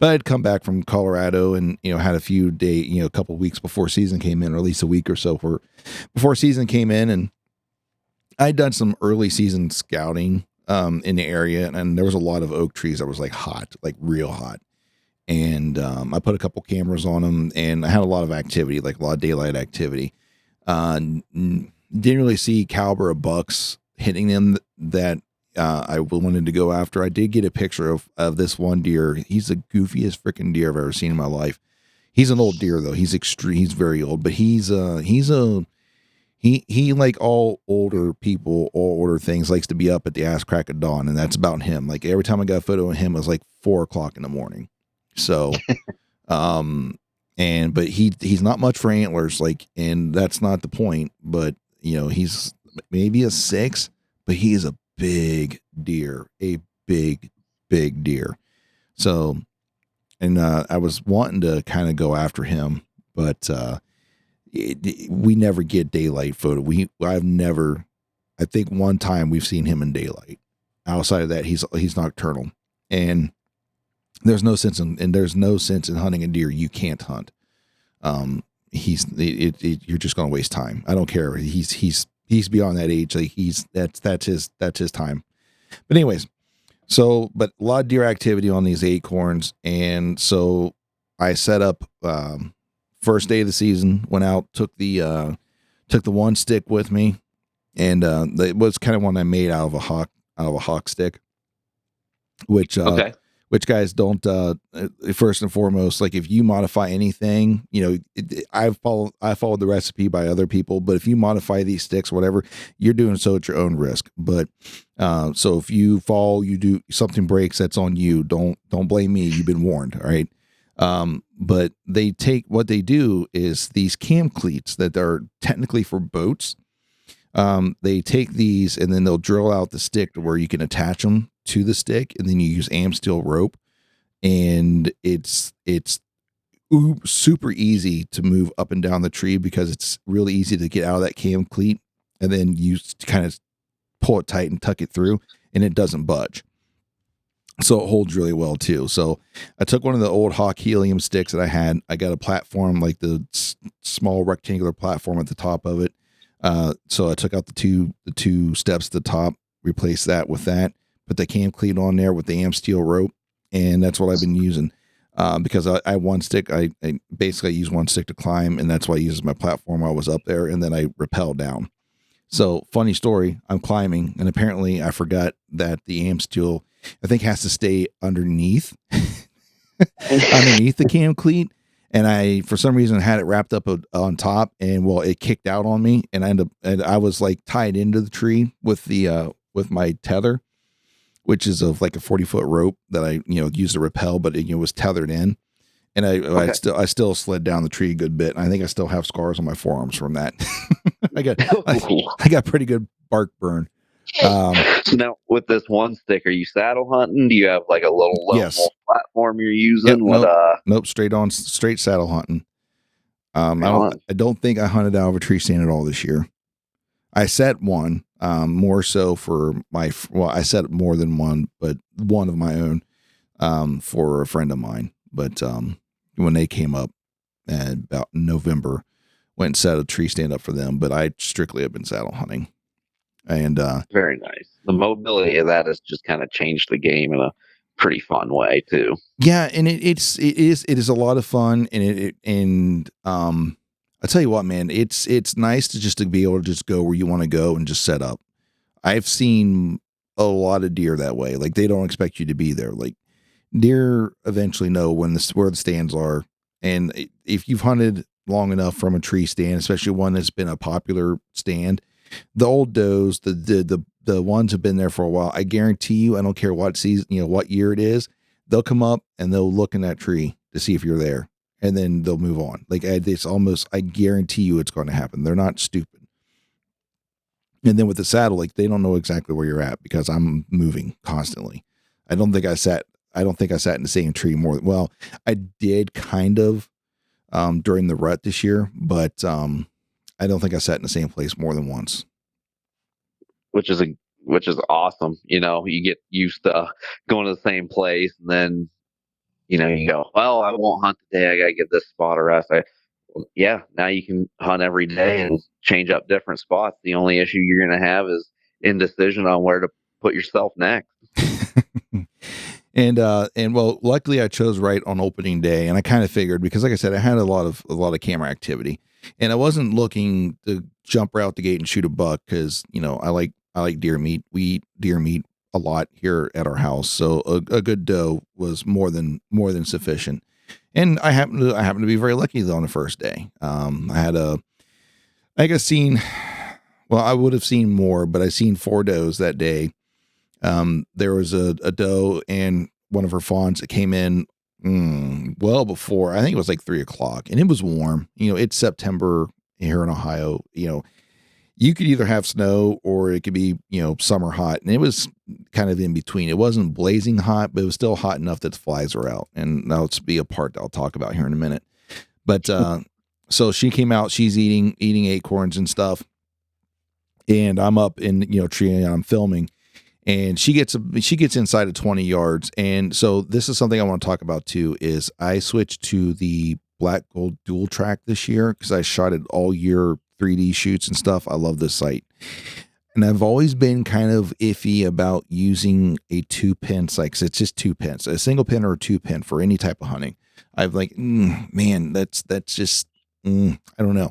but I'd come back from Colorado and, had a few a couple weeks before season came in, or at least a week or so before season came in. And I'd done some early season scouting, in the area, and there was a lot of oak trees that was like hot, like real hot. And, I put a couple cameras on them, and I had a lot of activity, like a lot of daylight activity. Didn't really see caliber of bucks hitting them that I wanted to go after. I did get a picture of this one deer. He's the goofiest freaking deer I've ever seen in my life. He's an old deer though. He's very old, but he like all older people, all older things, likes to be up at the ass crack of dawn, and that's about him. Like every time I got a photo of him, it was like 4:00 in the morning. So, but he's not much for antlers, and that's not the point. But he's maybe a 6, but he is a big deer, a big deer. So, and I was wanting to kind of go after him, but we never get daylight photo. I think one time we've seen him in daylight. Outside of that, he's nocturnal, and there's no sense in hunting a deer you can't hunt. You're just going to waste time. I don't care. He's beyond that age. Like that's his time. But anyways, but a lot of deer activity on these acorns. And so I set up, first day of the season, went out, took the one stick with me. And, it was kind of one I made out of a hawk stick, which which guys don't, first and foremost, like if you modify anything, I followed the recipe by other people, but if you modify these sticks, whatever, you're doing so at your own risk. But, so if you fall, you do something breaks, that's on you. Don't blame me. You've been warned. All right. But what they do is these cam cleats that are technically for boats. They take these and then they'll drill out the stick to where you can attach them to the stick, and then you use am steel rope, and it's super easy to move up and down the tree because it's really easy to get out of that cam cleat, and then you kind of pull it tight and tuck it through, and it doesn't budge. So it holds really well too. So I took one of the old Hawk helium sticks that I had. I got a platform, like the small rectangular platform at the top of it. So I took out the two steps at the top, replaced that with that, put the cam cleat on there with the am steel rope, and that's what I've been using. Because I one stick, I basically use one stick to climb, and that's why I use as my platform while I was up there, and then I rappel down. So funny story, I'm climbing, and apparently I forgot that the am steel, I think, has to stay underneath the cam cleat. And I, for some reason, had it wrapped up on top, and it kicked out on me, and I was like tied into the tree with with my tether, which is of like a 40-foot rope that I used to rappel, but it was tethered in, and I still slid down the tree a good bit. And I think I still have scars on my forearms from that. I got pretty good bark burn. So now with this one stick, are you saddle hunting? Do you have like a little yes. platform you're using? Yep, nope, straight saddle hunting. I don't think I hunted out of a tree stand at all this year. I set one, more so for I set more than one, but one of my own, for a friend of mine. But when they came up about November, went and set a tree stand up for them. But I strictly have been saddle hunting. And very nice. The mobility of that has just kind of changed the game in a pretty fun way too. Yeah, and it is a lot of fun, and I tell you what, man, it's nice to be able to just go where you want to go and just set up. I've seen a lot of deer that way. Like, they don't expect you to be there. Like, deer eventually know where the stands are, and if you've hunted long enough from a tree stand, especially one that's been a popular stand, the old does, the ones have been there for a while. I guarantee you, I don't care what season, what year it is, they'll come up and they'll look in that tree to see if you're there, and then they'll move on. Like, it's almost, I guarantee you it's going to happen. They're not stupid. And then with the saddle, like, they don't know exactly where you're at because I'm moving constantly. I don't think I sat in the same tree more. Well, I did kind of, during the rut this year, but, I don't think I sat in the same place more than once. Which is awesome. You get used to going to the same place, and then, you go, well, I won't hunt today. I got to give this spot a rest. Now you can hunt every day and change up different spots. The only issue you're going to have is indecision on where to put yourself next. And well, luckily I chose right on opening day, and I kind of figured, because like I said, I had a lot of camera activity, and I wasn't looking to jump right out the gate and shoot a buck, because I like deer meat. We eat deer meat a lot here at our house, so a good doe was more than sufficient. And I happened to be very lucky though on the first day. I would have seen more, but I seen 4 does that day. There was a doe and one of her fawns that came in well before, I think it was like 3:00, and it was warm. It's September here in Ohio. You could either have snow or it could be, summer hot, and it was kind of in between. It wasn't blazing hot, but it was still hot enough that the flies are out. And that'll be a part that I'll talk about here in a minute. But so she came out, she's eating acorns and stuff, and I'm up in tree, and I'm filming. And she gets inside of 20 yards. And so this is something I want to talk about too, is I switched to the black gold dual track this year because I shot it all year, 3D shoots and stuff. I love this sight. And I've always been kind of iffy about using a 2-pin sight, because it's just 2 pins, a single pin or a 2-pin for any type of hunting. I've like, man, that's just, I don't know.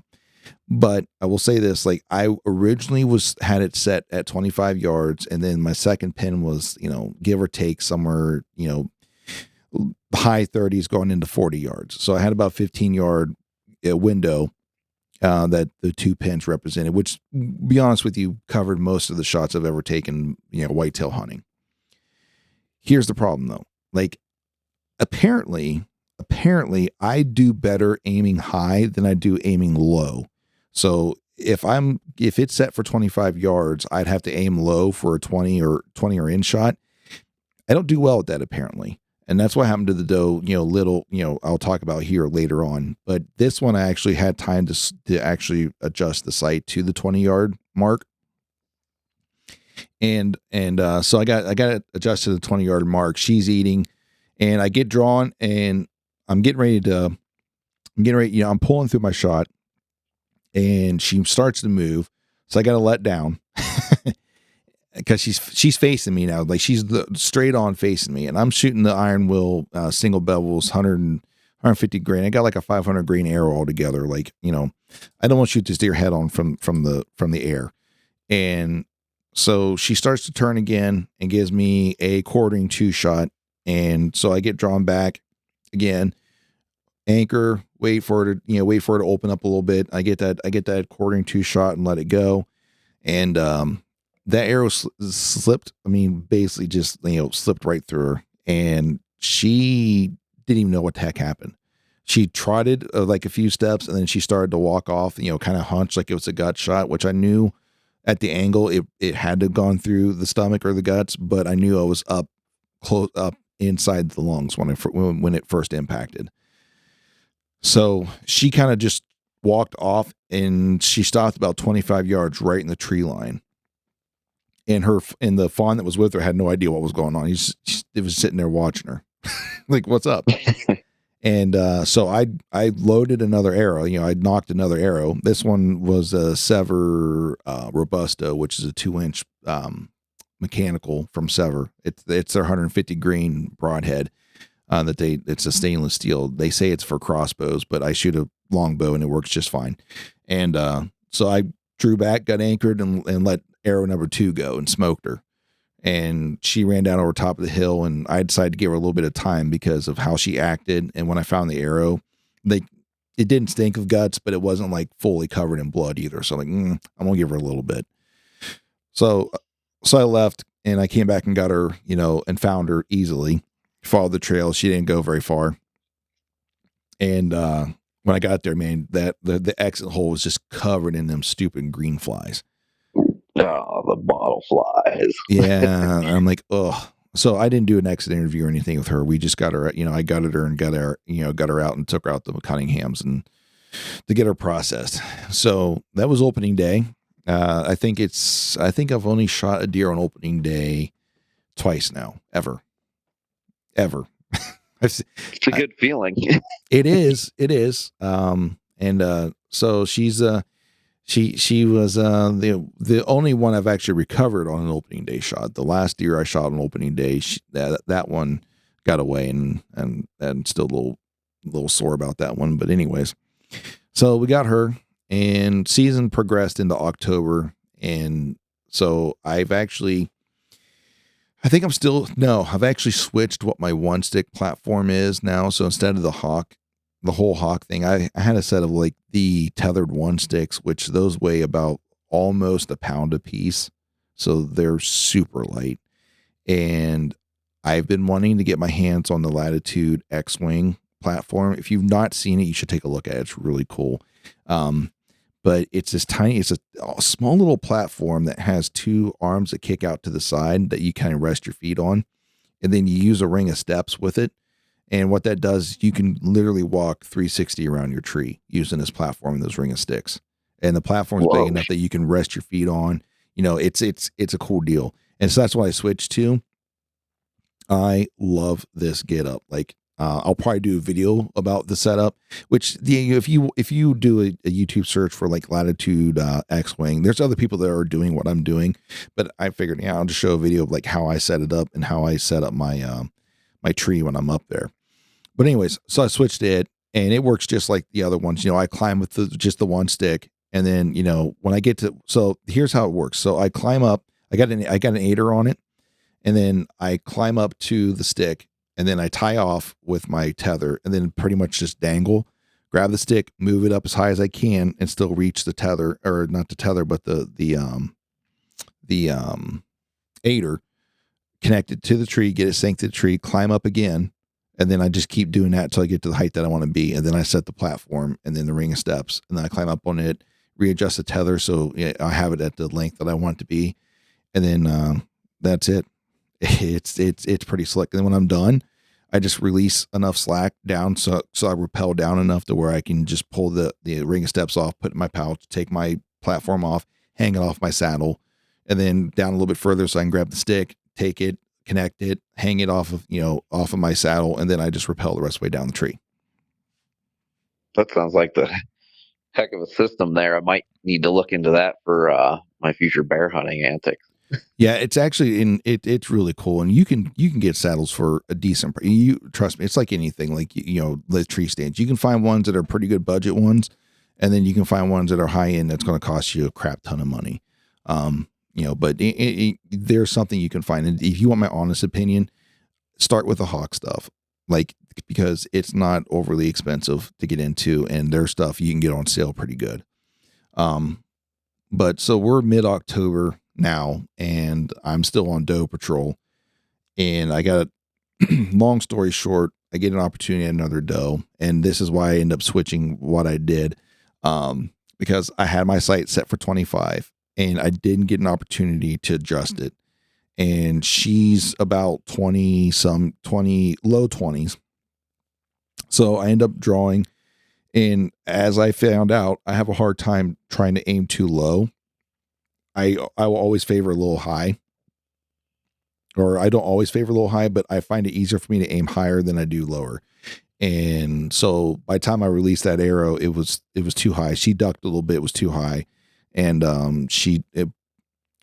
But I will say this, like, I originally had it set at 25 yards, and then my second pin was, give or take somewhere, high 30s going into 40 yards. So I had about 15-yard window that the 2 pins represented, which, be honest with you, covered most of the shots I've ever taken, whitetail hunting. Here's the problem though. Like, apparently I do better aiming high than I do aiming low. So if it's set for 25 yards, I'd have to aim low for a 20 or in shot. I don't do well at that apparently. And that's what happened to the doe, I'll talk about here later on. But this one, I actually had time to actually adjust the sight to the 20-yard mark. And so I got it adjusted to the 20-yard mark. She's eating, and I get drawn, and I'm pulling through my shot, and she starts to move. So I got to let down because she's facing me now. Like, she's straight on facing me, and I'm shooting the iron will single bevels 150 grain. I got like a 500 grain arrow altogether. Like, I don't want to shoot this deer head on from the air. And so she starts to turn again and gives me a quartering 2 shot. And so I get drawn back again, anchor, wait for it to open up a little bit. I get that quartering 2 shot and let it go. And, that arrow slipped. I mean, basically just, slipped right through her, and she didn't even know what the heck happened. She trotted like a few steps, and then she started to walk off, kind of hunched like it was a gut shot, which I knew at the angle it had to have gone through the stomach or the guts, but I knew I was close up inside the lungs when it first impacted. So she kind of just walked off, and she stopped about 25 yards right in the tree line. And the fawn that was with her had no idea what was going on. It was sitting there watching her, like, what's up? And so I loaded another arrow. I knocked another arrow. This one was a Sever Robusto, which is a 2-inch mechanical from Sever. It's their 150 grain broadhead. It's a stainless steel. They say it's for crossbows, but I shoot a longbow and it works just fine. And so I drew back, got anchored, and let arrow number 2 go and smoked her. And she ran down over top of the hill, and I decided to give her a little bit of time because of how she acted. And when I found the arrow, it didn't stink of guts, but it wasn't like fully covered in blood either. So I'm like, I'm gonna give her a little bit. So I left, and I came back and got her, and found her easily. Followed the trail. She didn't go very far. And when I got there, man, that the exit hole was just covered in them stupid green flies. Oh, the bottle flies. Yeah. I'm like, oh. So I didn't do an exit interview or anything with her. We just got her, I gutted her and got her out and took her out to Cunninghams and to get her processed. So that was opening day. I think I've only shot a deer on opening day twice now, ever. It's a good feeling. It is. So she's, she was the only one I've actually recovered on an opening day shot. The last deer I shot on opening day, that one got away, and still a little sore about that one. But anyways, so we got her, and season progressed into October, and so I've actually switched what my 1-stick platform is now. So instead of the whole hawk thing, I had a set of like the tethered 1-sticks, which those weigh about almost a pound a piece. So they're super light. And I've been wanting to get my hands on the Latitude X-Wing platform. If you've not seen it, you should take a look at it. It's really cool. But it's a small little platform that has 2 arms that kick out to the side that you kind of rest your feet on. And then you use a ring of steps with it. And what that does, you can literally walk 360 around your tree using this platform and those ring of sticks. And the platform is big enough that you can rest your feet on. It's a cool deal. And so that's what I switched to. I love this get up. Like, I'll probably do a video about the setup, which if you do a YouTube search for like Latitude X-Wing, there's other people that are doing what I'm doing, but I figured, I'll just show a video of like how I set it up and how I set up my my tree when I'm up there. But anyways, so I switched it, and it works just like the other ones. I climb with just the 1 stick, and then when I get to, so here's how it works. So I climb up. I got an aider on it, and then I climb up to the stick. and then I tie off with my tether, and then pretty much just dangle, grab the stick, move it up as high as I can, and still reach the tether, or not the tether, but the aider, connect it to the tree, get it synced to the tree, climb up again, and then I just keep doing that until I get to the height that I want to be, and then I set the platform, and then the ring of steps, and then I climb up on it, readjust the tether so I have it at the length that I want it to be, and then that's it. It's pretty slick. And then when I'm done, I just release enough slack down so I rappel down enough to where I can just pull the ring of steps off, put it in my pouch, take my platform off, hang it off my saddle, and then down a little bit further so I can grab the stick, take it, connect it, hang it off of my saddle, and then I just rappel the rest of the way down the tree. That sounds like the heck of a system there. I might need to look into that for my future bear hunting antics. Yeah, it's actually it's really cool, and you can get saddles for a decent price. You trust me, it's like anything, like the tree stands. You can find ones that are pretty good budget ones, and then you can find ones that are high end that's going to cost you a crap ton of money. But there's something you can find, and if you want my honest opinion, start with the hawk stuff, like, because it's not overly expensive to get into, and their stuff you can get on sale pretty good. But so we're mid-October now, and I'm still on doe patrol, and I got long story short, I get an opportunity at another doe, and this is why I end up switching what I did, because I had my sight set for 25, and I didn't get an opportunity to adjust it, and she's about 20 low 20s, so I end up drawing, and as I found out, I have a hard time trying to aim too low. I will always favor a little high, or I don't always favor a little high, but I find it easier for me to aim higher than I do lower. And so by the time I released that arrow, it was too high. She ducked a little bit, it was too high. And it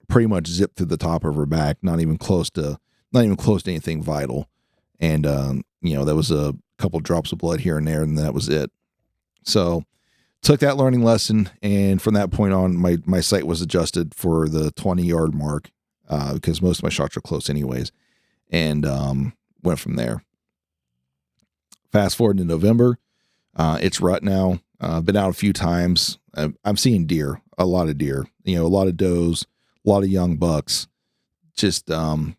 pretty much zipped through the top of her back, not even close to anything vital. And, that was a couple drops of blood here and there, and that was it. So took that learning lesson, and from that point on, my sight was adjusted for the 20-yard mark, because most of my shots are close anyways, and went from there. Fast forward to November, it's rut now. Been out a few times. I'm seeing deer, a lot of deer, a lot of does, a lot of young bucks. Just I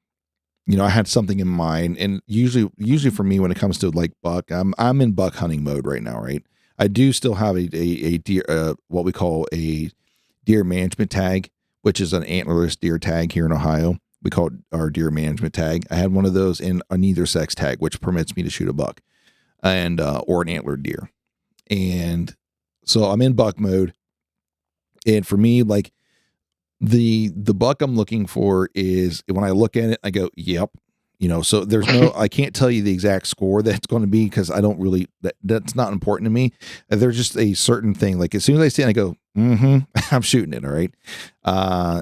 had something in mind, and usually for me when it comes to like buck, I'm in buck hunting mode right now, right? I do still have a deer, what we call a deer management tag, which is an antlerless deer tag here in Ohio. We call it our deer management tag. I had one of those in a neither sex tag, which permits me to shoot a buck and or an antlered deer. And so I'm in buck mode. And for me, like the buck I'm looking for is, when I look at it, I go, yep. So there's no, I can't tell you the exact score that's going to be, because I don't really, that's not important to me. There's just a certain thing. Like as soon as I see it, I go, I'm shooting it. All right.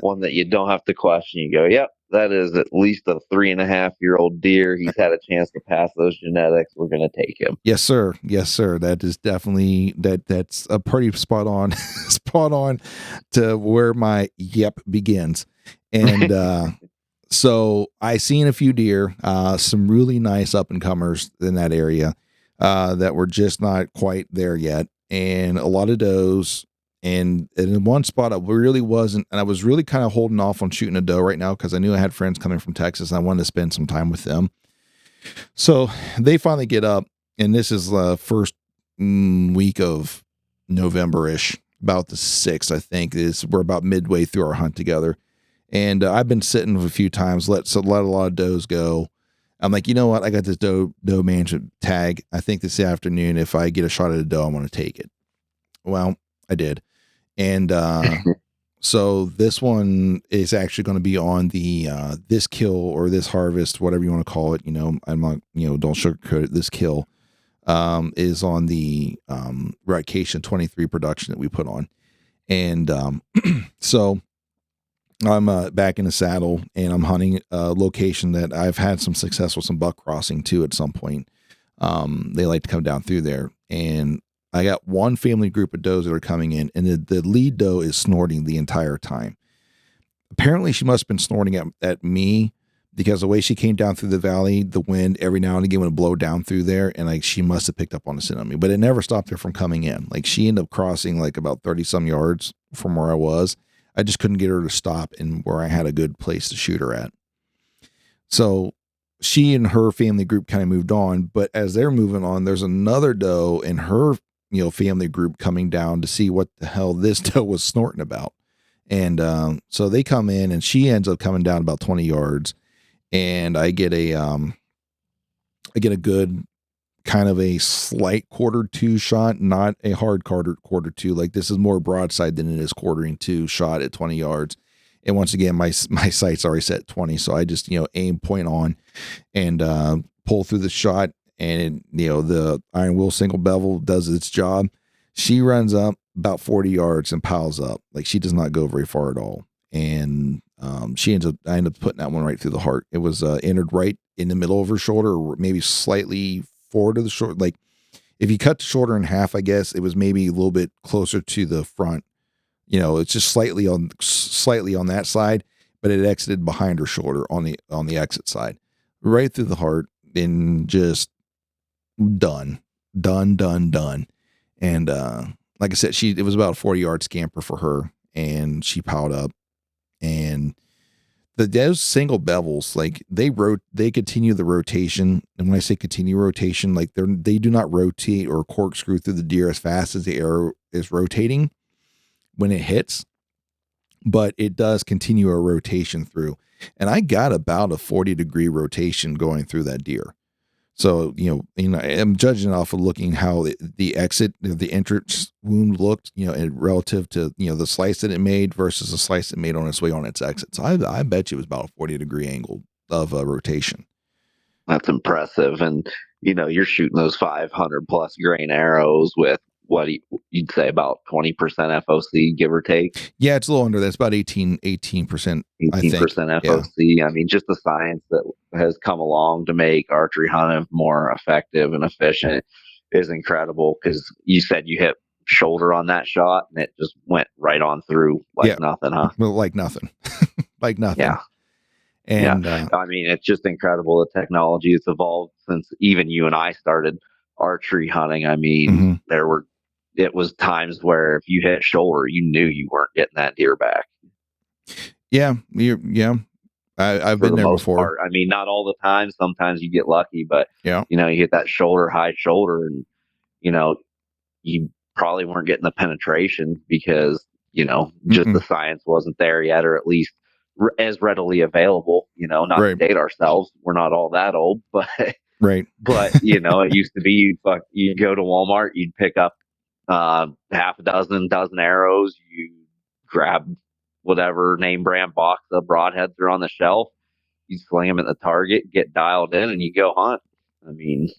One that you don't have to question. You go, yep, that is at least a 3.5-year-old deer. He's had a chance to pass those genetics. We're going to take him. Yes, sir. Yes, sir. That is definitely, that's a pretty spot on to where my yep begins. And, so I seen a few deer, some really nice up and comers in that area, that were just not quite there yet. And a lot of does. And in one spot, I really wasn't, and I was really kind of holding off on shooting a doe right now, because I knew I had friends coming from Texas and I wanted to spend some time with them. So they finally get up, and this is the first week of November-ish, about the 6th, I think. We're about midway through our hunt together. And I've been sitting a few times, let a lot of does go. I'm like, you know what? I got this doe management tag. I think this afternoon, if I get a shot at a doe, I want to take it. Well, I did. And so this one is actually going to be on the this kill or this harvest, whatever you want to call it. I'm not, don't sugarcoat it. This kill is on the Radication 23 production that we put on. And so I'm back in the saddle, and I'm hunting a location that I've had some success with some buck crossing too at some point. They like to come down through there, and I got one family group of does that are coming in, and the lead doe is snorting the entire time. Apparently she must have been snorting at me, because the way she came down through the valley, the wind every now and again would blow down through there, and like she must have picked up on a scent on me, but it never stopped her from coming in. Like she ended up crossing like about 30 some yards from where I was. I just couldn't get her to stop and where I had a good place to shoot her at. So she and her family group kind of moved on, but as they're moving on, there's another doe in her, family group coming down to see what the hell this doe was snorting about. And so they come in, and she ends up coming down about 20 yards, and I get a good kind of a slight quarter two shot, not a hard quarter two. Like this is more broadside than it is quartering two shot at 20 yards. And once again, my sight's already set at 20. So I just, aim point on and pull through the shot. And, the iron will single bevel does its job. She runs up about 40 yards and piles up. Like she does not go very far at all. And I ended up putting that one right through the heart. It was entered right in the middle of her shoulder, or maybe slightly forward of the shoulder. Like if you cut the shoulder in half, I guess it was maybe a little bit closer to the front. It's just slightly on that side, but it exited behind her shoulder on the exit side, right through the heart, and just done. And like I said, it was about a 40-yard scamper for her, and she piled up. And those single bevels, like they continue the rotation. And when I say continue rotation, like they do not rotate or corkscrew through the deer as fast as the arrow is rotating when it hits, but it does continue a rotation through. And I got about a 40-degree rotation going through that deer. So, I'm judging off of looking how the exit, the entrance wound looked, relative to, the slice that it made versus the slice it made on its way on its exit. So I bet you it was about a 40-degree angle of rotation. That's impressive. And, you're shooting those 500 plus grain arrows with what you'd say about 20% FOC, give or take. Yeah, it's a little under that. It's about 18%. 18% FOC. Yeah. I mean, just the science that has come along to make archery hunting more effective and efficient is incredible. Because you said you hit shoulder on that shot, and it just went right on through like nothing, huh? Well, like nothing. Like nothing. Yeah. And I mean, it's just incredible the technology that's evolved since even you and I started archery hunting. I mean, it was times where if you hit shoulder, you knew you weren't getting that deer back. Yeah. I've been there before. Part. I mean, not all the time. Sometimes you get lucky, but you hit that high shoulder, and you probably weren't getting the penetration because just the science wasn't there yet, or at least as readily available. Not to date ourselves, we're not all that old, but right. But it used to be you'd go to Walmart, you'd pick up half a dozen arrows, you grab whatever name brand box of broadheads are on the shelf, you sling them at the target, get dialed in, and you go hunt. I mean,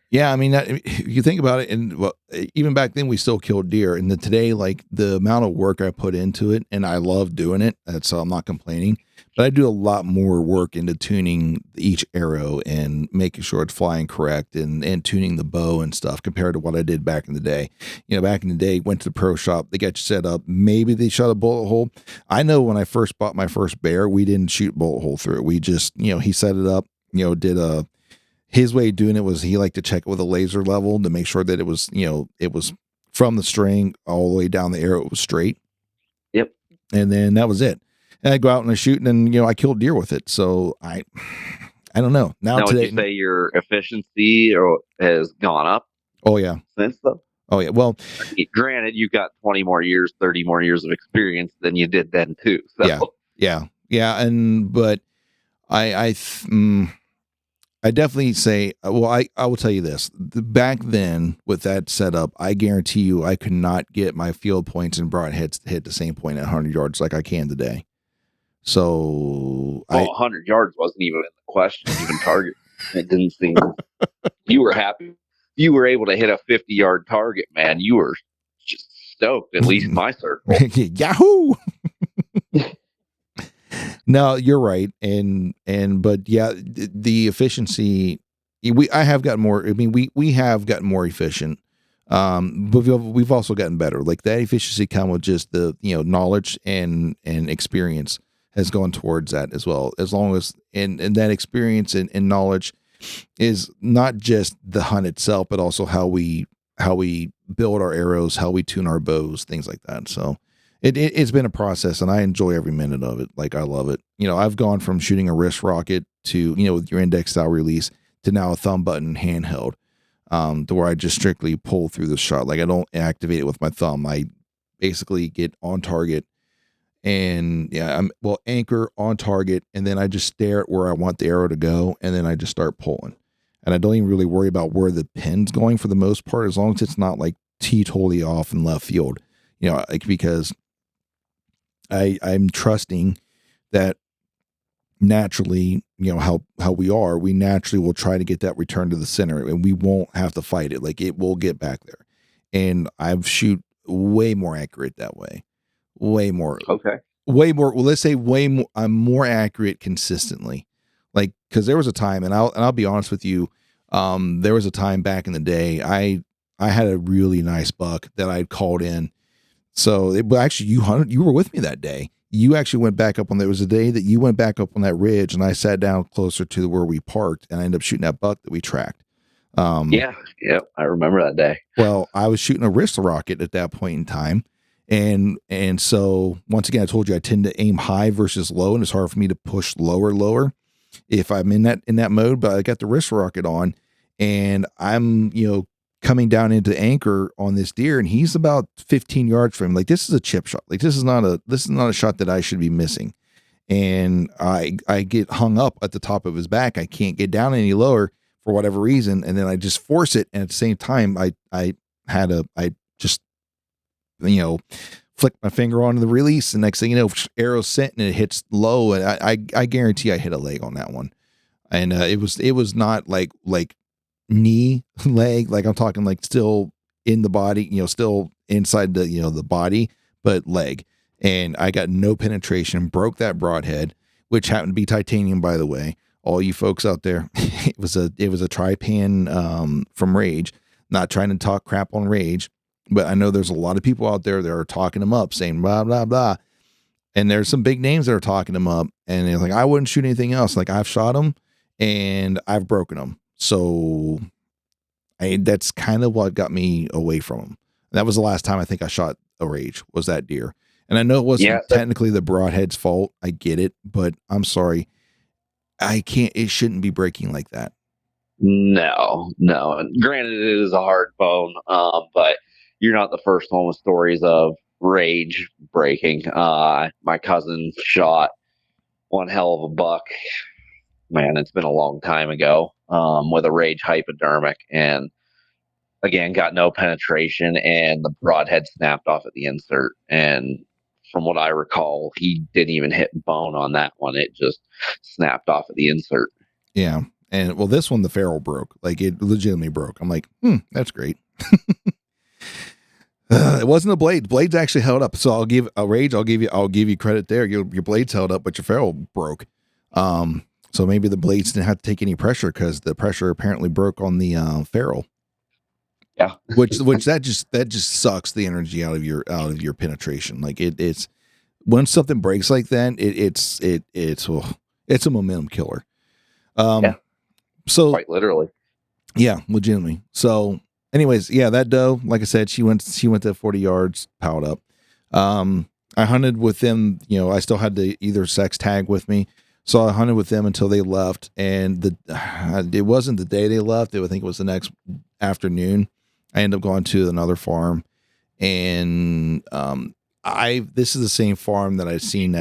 yeah, I mean, you think about it, and even back then we still killed deer, and today, like the amount of work I put into it, and I love doing it, so I'm not complaining. But I do a lot more work into tuning each arrow and making sure it's flying correct, and tuning the bow and stuff compared to what I did back in the day. Back in the day, went to the pro shop, they got you set up. Maybe they shot a bullet hole. I know when I first bought my first bear, we didn't shoot bullet hole through it. We just, he set it up, did his way of doing it was he liked to check it with a laser level to make sure that it was, it was from the string all the way down the arrow. It was straight. Yep. And then that was it. And I go out and I shoot, and I killed deer with it. So I don't know. Now today, would you say your efficiency has gone up? Oh yeah. Since though. Oh yeah. Well, granted, you've got 20 more years, 30 more years of experience than you did then too. So. Yeah. But I definitely say, well, I will tell you this. Back then, with that setup, I guarantee you I could not get my field points and broadheads to hit the same point at 100 yards like I can today. So 100 yards wasn't even in the question, even target. It didn't seem. You were happy. You were able to hit a 50-yard target, man. You were just stoked, at least my circle. Yahoo! No, you're right. But yeah, the efficiency, I have gotten more. I mean, we have gotten more efficient. But we've also gotten better. Like that efficiency come with just the, knowledge and experience. has gone towards that as well. As long as, and that experience and knowledge is not just the hunt itself, but also how we build our arrows, how we tune our bows, things like that. So it's been a process, and I enjoy every minute of it. Like, I love it. I've gone from shooting a wrist rocket to, with your index style release, to now a thumb button handheld, to where I just strictly pull through the shot. Like, I don't activate it with my thumb. I basically get on target, and anchor on target, and then I just stare at where I want the arrow to go, and then I just start pulling. And I don't even really worry about where the pin's going for the most part, as long as it's not like totally off in left field, like, because I'm trusting that naturally, how we naturally will try to get that return to the center, and we won't have to fight it. Like, it will get back there. And I've shoot way more accurate that way. Way more. Okay. Way more. Well, let's say way more. I'm more accurate consistently. Like, because there was a time, and I'll be honest with you, there was a time back in the day, I had a really nice buck that I'd called in. So, but actually, you were with me that day. You actually went back up on, there was a day that you went back up on that ridge, and I sat down closer to where we parked, and I ended up shooting that buck that we tracked. Yeah, I remember that day. Well, I was shooting a wrist rocket at that point in time. And so, once again, I told you I tend to aim high versus low, and it's hard for me to push lower if I'm in that mode. But I got the wrist rocket on, and I'm, coming down into anchor on this deer, and he's about 15 yards from him. Like, this is a chip shot. Like, this is not a shot that I should be missing. And I get hung up at the top of his back. I can't get down any lower for whatever reason. And then I just force it. And at the same time, I just, flick my finger onto the release. And next thing you know, arrow sent, and it hits low. And I guarantee I hit a leg on that one. And it was not like knee, leg, like I'm talking like still in the body, still inside the, the body, but leg. And I got no penetration, broke that broadhead, which happened to be titanium, by the way. All you folks out there, it was a Trypan from Rage. Not trying to talk crap on Rage, but I know there's a lot of people out there that are talking them up, saying blah blah blah. And there's some big names that are talking them up, and they're like, I wouldn't shoot anything else. Like, I've shot them and I've broken them. So that's kind of what got me away from them. And that was the last time I think I shot a Rage, was that deer. And I know it wasn't technically the broadhead's fault. I get it, but I'm sorry. It shouldn't be breaking like that. No. And granted, it is a hard bone, but you're not the first one with stories of Rage breaking. My cousin shot one hell of a buck. Man, it's been a long time ago, with a Rage hypodermic, and again, got no penetration, and the broadhead snapped off at the insert. And from what I recall, he didn't even hit bone on that one. It just snapped off at the insert. Yeah. And well, this one, the ferrule broke. Like, it legitimately broke. I'm like, that's great. It wasn't the blade. Blades actually held up. So I'll give you credit there. Your blades held up, but your ferrule broke. So maybe the blades didn't have to take any pressure, because the pressure apparently broke on the ferrule. Yeah. which that just sucks the energy out of your penetration. Like, it's when something breaks like that, it's a momentum killer. So quite literally. Yeah, legitimately. So anyways, yeah, that doe, like I said, she went to 40 yards, piled up. I hunted with them, I still had the either sex tag with me. So I hunted with them until they left, and it wasn't the day they left. I think it was the next afternoon. I ended up going to another farm, and this is the same farm that I've seen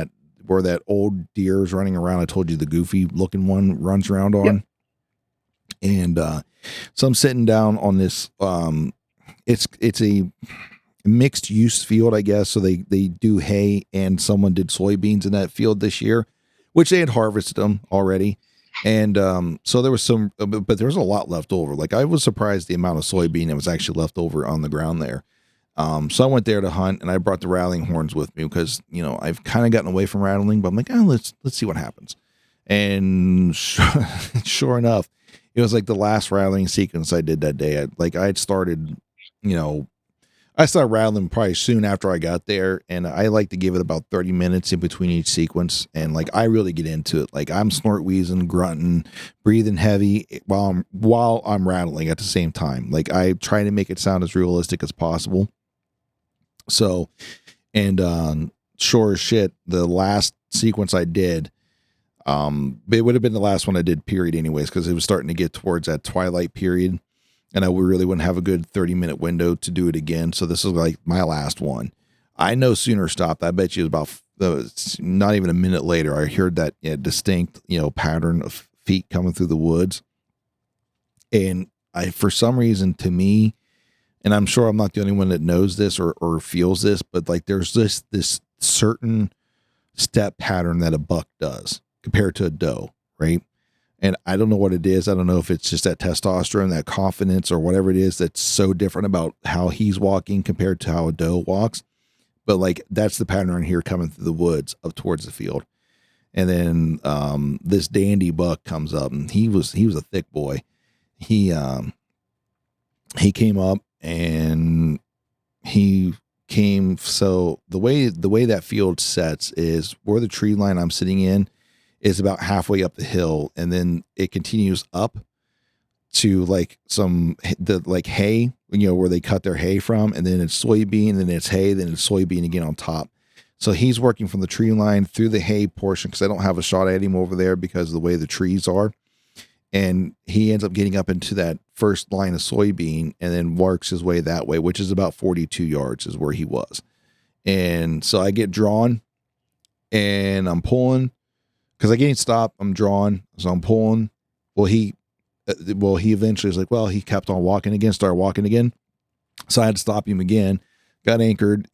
where that old deer is running around. I told you, the goofy looking one runs around on. Yep. And so I'm sitting down on this. It's a mixed use field, I guess. So they do hay, and someone did soybeans in that field this year, which they had harvested them already. And so there was some, but there was a lot left over. Like, I was surprised the amount of soybean that was actually left over on the ground there. So I went there to hunt, and I brought the rattling horns with me because, I've kind of gotten away from rattling, but I'm like, let's see what happens. And sure enough, it was like the last rattling sequence I did that day. I had started, I started rattling probably soon after I got there, and I like to give it about 30 minutes in between each sequence, and like I really get into it. Like I'm snort wheezing, grunting, breathing heavy while I'm rattling at the same time. Like I try to make it sound as realistic as possible. So, and sure as shit, the last sequence I did, it would have been the last one I did period anyways, because it was starting to get towards that twilight period, and I really wouldn't have a good 30-minute window to do it again. So this is like my last one. I no sooner stopped. I bet you it was about not even a minute later, I heard that distinct, pattern of feet coming through the woods. And for some reason, to me, and I'm sure I'm not the only one that knows this or feels this, but like there's this certain step pattern that a buck does compared to a doe, right? And I don't know what it is. I don't know if it's just that testosterone, that confidence, or whatever it is that's so different about how he's walking compared to how a doe walks. But like that's the pattern here coming through the woods up towards the field. And then this dandy buck comes up, and he was a thick boy. He came up, and he came. So the way that field sets is where the tree line I'm sitting in is about halfway up the hill, and then it continues up to like hay, where they cut their hay from, and then it's soybean, then it's hay, then it's soybean again on top. So he's working from the tree line through the hay portion, because I don't have a shot at him over there because of the way the trees are. And he ends up getting up into that first line of soybean and then works his way that way, which is about 42 yards is where he was. And so I get drawn, and I'm pulling, because I can't stop. I'm drawn, so I'm pulling. Well, he eventually is like, well, he kept on walking again, started walking again. So I had to stop him again, got anchored,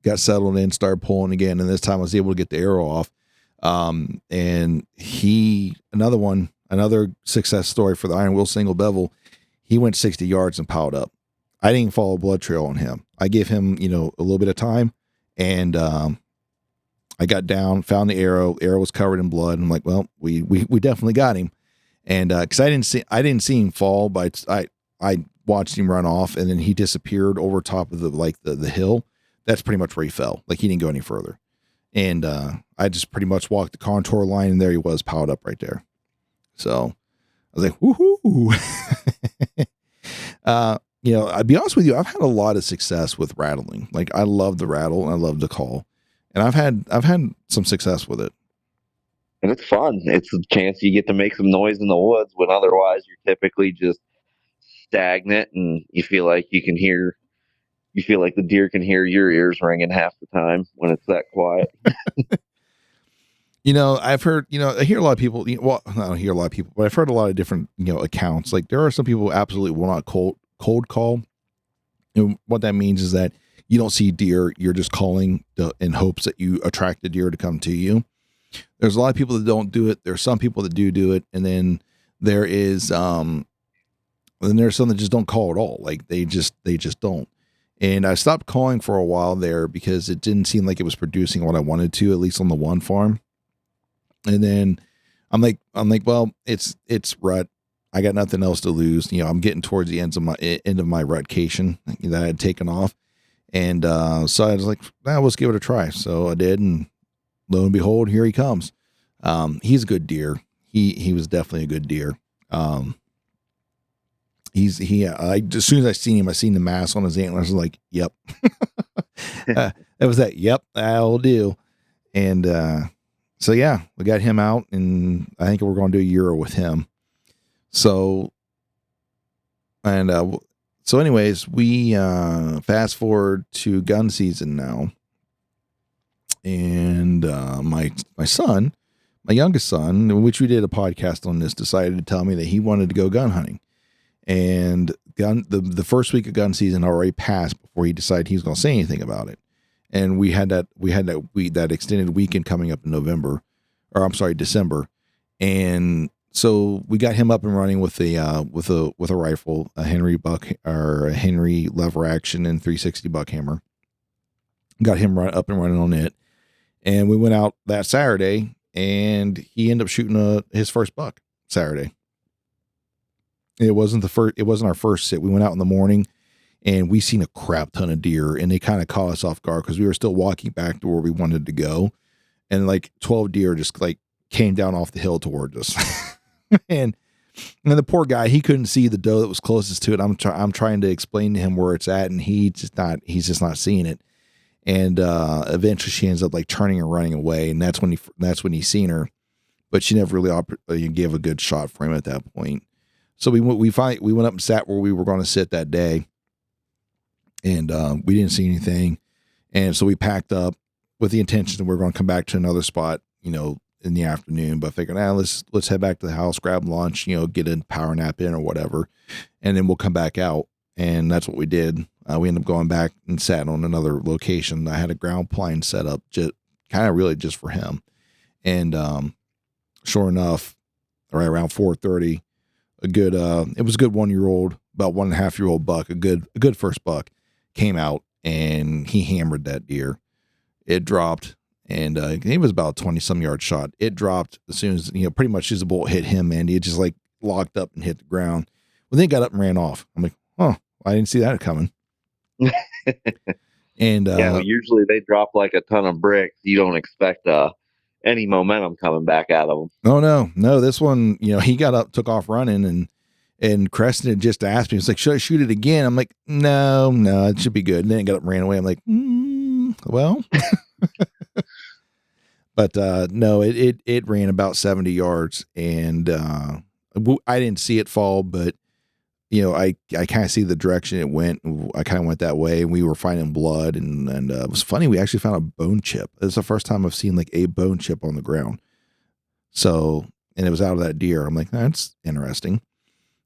got settled in, started pulling again. And this time I was able to get the arrow off. And another success story for the Iron Will single bevel. He went 60 yards and piled up. I didn't follow a blood trail on him. I gave him, a little bit of time, and, I got down, found the arrow. Arrow was covered in blood. I'm like, well, we definitely got him. And because I didn't see him fall, but I watched him run off, and then he disappeared over top of the hill. That's pretty much where he fell. Like he didn't go any further. And I just pretty much walked the contour line, and there he was, piled up right there. So I was like, woohoo. I'll be honest with you, I've had a lot of success with rattling. Like I love the rattle, and I love the call. And I've had some success with it. And it's fun. It's a chance you get to make some noise in the woods when otherwise you're typically just stagnant, and you feel like the deer can hear your ears ringing half the time when it's that quiet. I've heard, I hear a lot of people, well, I don't hear a lot of people, but I've heard a lot of different, accounts. Like there are some people who absolutely will not cold call. And what that means is that you don't see deer, you're just calling in hopes that you attract the deer to come to you. There's a lot of people that don't do it. There's some people that do it. And then there's some that just don't call at all. Like they just don't. And I stopped calling for a while there because it didn't seem like it was producing what I wanted to, at least on the one farm. And then I'm like, well, it's rut. I got nothing else to lose. I'm getting towards the end of my rutcation that I had taken off. And so I was like, let's give it a try. So I did, and lo and behold, here he comes. He's a good deer. He was definitely a good deer. As soon as I seen him, I seen the mass on his antlers. I was like, yep. That was that. Yep, that'll do. And so yeah, we got him out, and I think we're going to do a Euro with him. So, and so anyways, we fast forward to gun season now. And my son, my youngest son, which we did a podcast on this, decided to tell me that he wanted to go gun hunting. And the first week of gun season already passed before he decided he was going to say anything about it. And we had that extended weekend coming up in December. And so we got him up and running with a rifle, a Henry buck or a Henry lever action and 360 buck hammer. Got him up and running on it. And we went out that Saturday, and he ended up shooting his first buck Saturday. It wasn't our first sit. We went out in the morning, and we seen a crap ton of deer, and they kind of caught us off guard because we were still walking back to where we wanted to go, and like 12 deer just like came down off the hill towards us. and then the poor guy, he couldn't see the doe that was closest to it. I'm trying to explain to him where it's at, and he's just not seeing it. And eventually she ends up like turning and running away, and that's when he seen her, but she never really gave a good shot for him at that point. So we went up and sat where we were going to sit that day, and we didn't see anything, and so we packed up with the intention that we're going to come back to another spot, in the afternoon. But figured, let's head back to the house, grab lunch, get a power nap in or whatever, and then we'll come back out. And that's what we did. We ended up going back and sat on another location. I had a ground blind set up, just kind of really just for him. And sure enough, right around 4:30, it was a good 1-year-old, about 1.5-year-old buck, a good first buck came out, and he hammered that deer. It dropped, and he was about a 20-some yard shot. It dropped as soon as, pretty much as the bullet hit him, and he just like locked up and hit the ground. Well, then he got up and ran off. I'm like, oh, I didn't see that coming. And usually they drop like a ton of bricks. You don't expect any momentum coming back out of them. Oh no, this one, he got up, took off running, and Creston had just asked me, he's like, should I shoot it again? I'm like, no, it should be good. And then he got up and ran away. I'm like, well, but no, it ran about 70 yards, and I didn't see it fall, but I kind of see the direction it went. I kind of went that way, and we were finding blood, and it was funny. We actually found a bone chip. It's the first time I've seen like a bone chip on the ground. So, and it was out of that deer. I'm like, that's interesting.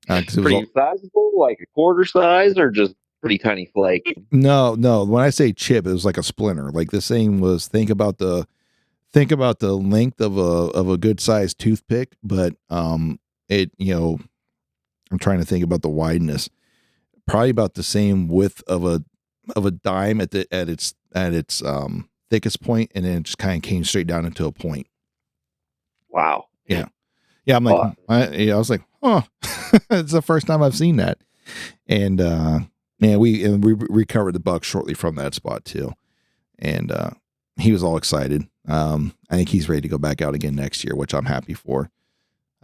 Cause it was pretty sizable, like a quarter size, or just pretty tiny flake? No. When I say chip, it was like a splinter. Like this thing was, think about the length of a good sized toothpick, but it, I'm trying to think about the wideness. Probably about the same width of a dime at its thickest point, and then it just kind of came straight down into a point. Wow. Yeah. I'm like, I was like, oh, it's the first time I've seen that. And we recovered the buck shortly from that spot too, and he was all excited. I think he's ready to go back out again next year, which I'm happy for.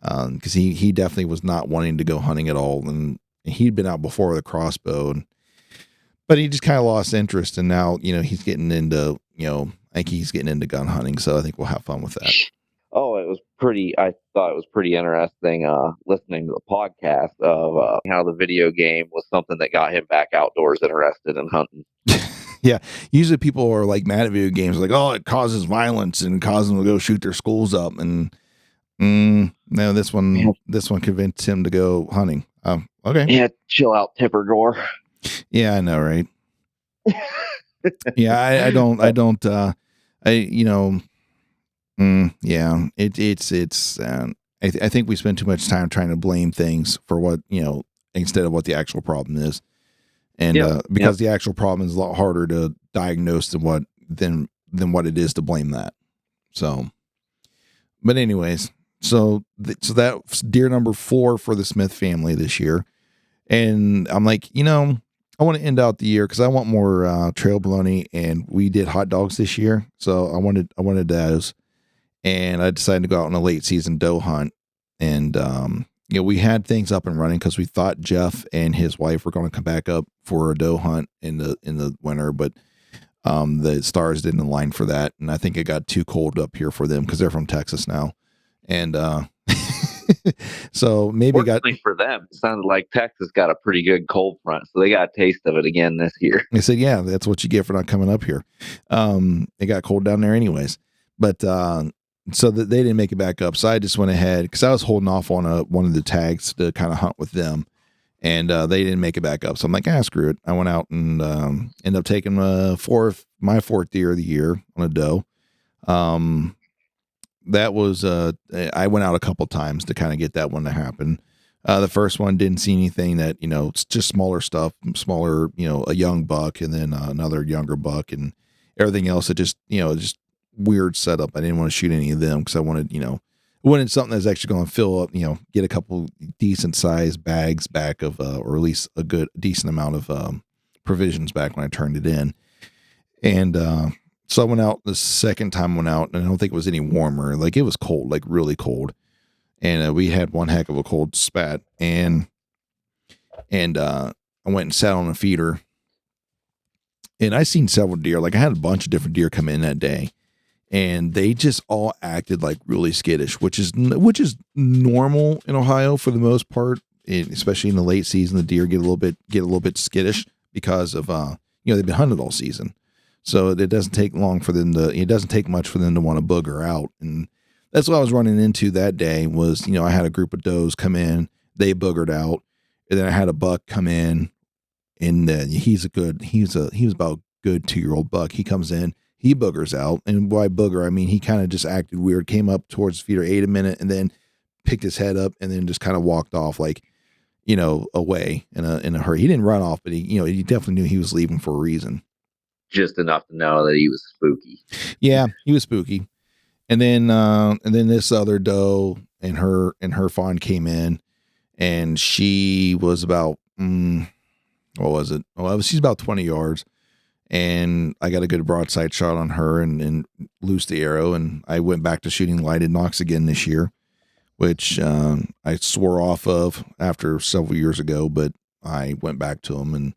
Because he definitely was not wanting to go hunting at all, and he'd been out before with a crossbow, but he just kind of lost interest, and now he's getting into I think he's getting into gun hunting, so I think we'll have fun with that. Oh, I thought it was pretty interesting listening to the podcast of how the video game was something that got him back outdoors interested in hunting. Yeah, usually people are like mad at video games, like, oh, it causes violence and causes them to go shoot their schools up, and no, this one convinced him to go hunting. Okay. Yeah, chill out, Tipper Gore. Yeah, I know, right? Yeah, I don't, yeah, it's, I think we spend too much time trying to blame things for what, instead of what the actual problem is. And, because the actual problem is a lot harder to diagnose than what it is to blame that. So, but anyways, so that's deer number 4 for the Smith family this year. And I'm like, I want to end out the year because I want more trail bologna, and we did hot dogs this year, so I wanted those, and I decided to go out on a late season doe hunt, and we had things up and running because we thought Jeff and his wife were going to come back up for a doe hunt in the winter, but the stars didn't align for that, and I think it got too cold up here for them because they're from Texas now, and so maybe for them, it sounded like Texas got a pretty good cold front, so they got a taste of it again this year. They said, yeah, that's what you get for not coming up here. It got cold down there anyways, but so that they didn't make it back up. So I just went ahead because I was holding off on one of the tags to kind of hunt with them, and they didn't make it back up. So I'm like, screw it. I went out and ended up taking my fourth deer of the year on a doe. That was I went out a couple times to kind of get that one to happen. The first one didn't see anything that, it's just smaller stuff, a young buck, and then another younger buck, and everything else. It just, just weird setup. I didn't want to shoot any of them because I wanted something that's actually going to fill up, get a couple decent sized bags back of, or at least a decent amount of provisions back when I turned it in. And so I went out the second time I went out, and I don't think it was any warmer. Like, it was cold, like really cold. And we had one heck of a cold spat. And I went and sat on a feeder. And I seen several deer. Like, I had a bunch of different deer come in that day. And they just all acted like really skittish, which is normal in Ohio for the most part, especially in the late season. The deer get a little bit skittish because of they've been hunted all season, so it doesn't take much for them to want to booger out. And that's what I was running into that day. Was I had a group of does come in, they boogered out, and then I had a buck come in, and he was about a good 2-year-old buck. He comes in. He boogers out, and by booger, I mean he kind of just acted weird, came up towards the feeder, ate a minute, and then picked his head up, and then just kind of walked off, like, away in a hurry. He didn't run off, but he definitely knew he was leaving for a reason. Just enough to know that he was spooky. Yeah, he was spooky. And then this other doe and her fawn came in, and she was about what was it? Well, she's about 20 yards. And I got a good broadside shot on her and loosed the arrow. And I went back to shooting lighted knocks again this year, which I swore off of after several years ago, but I went back to them. And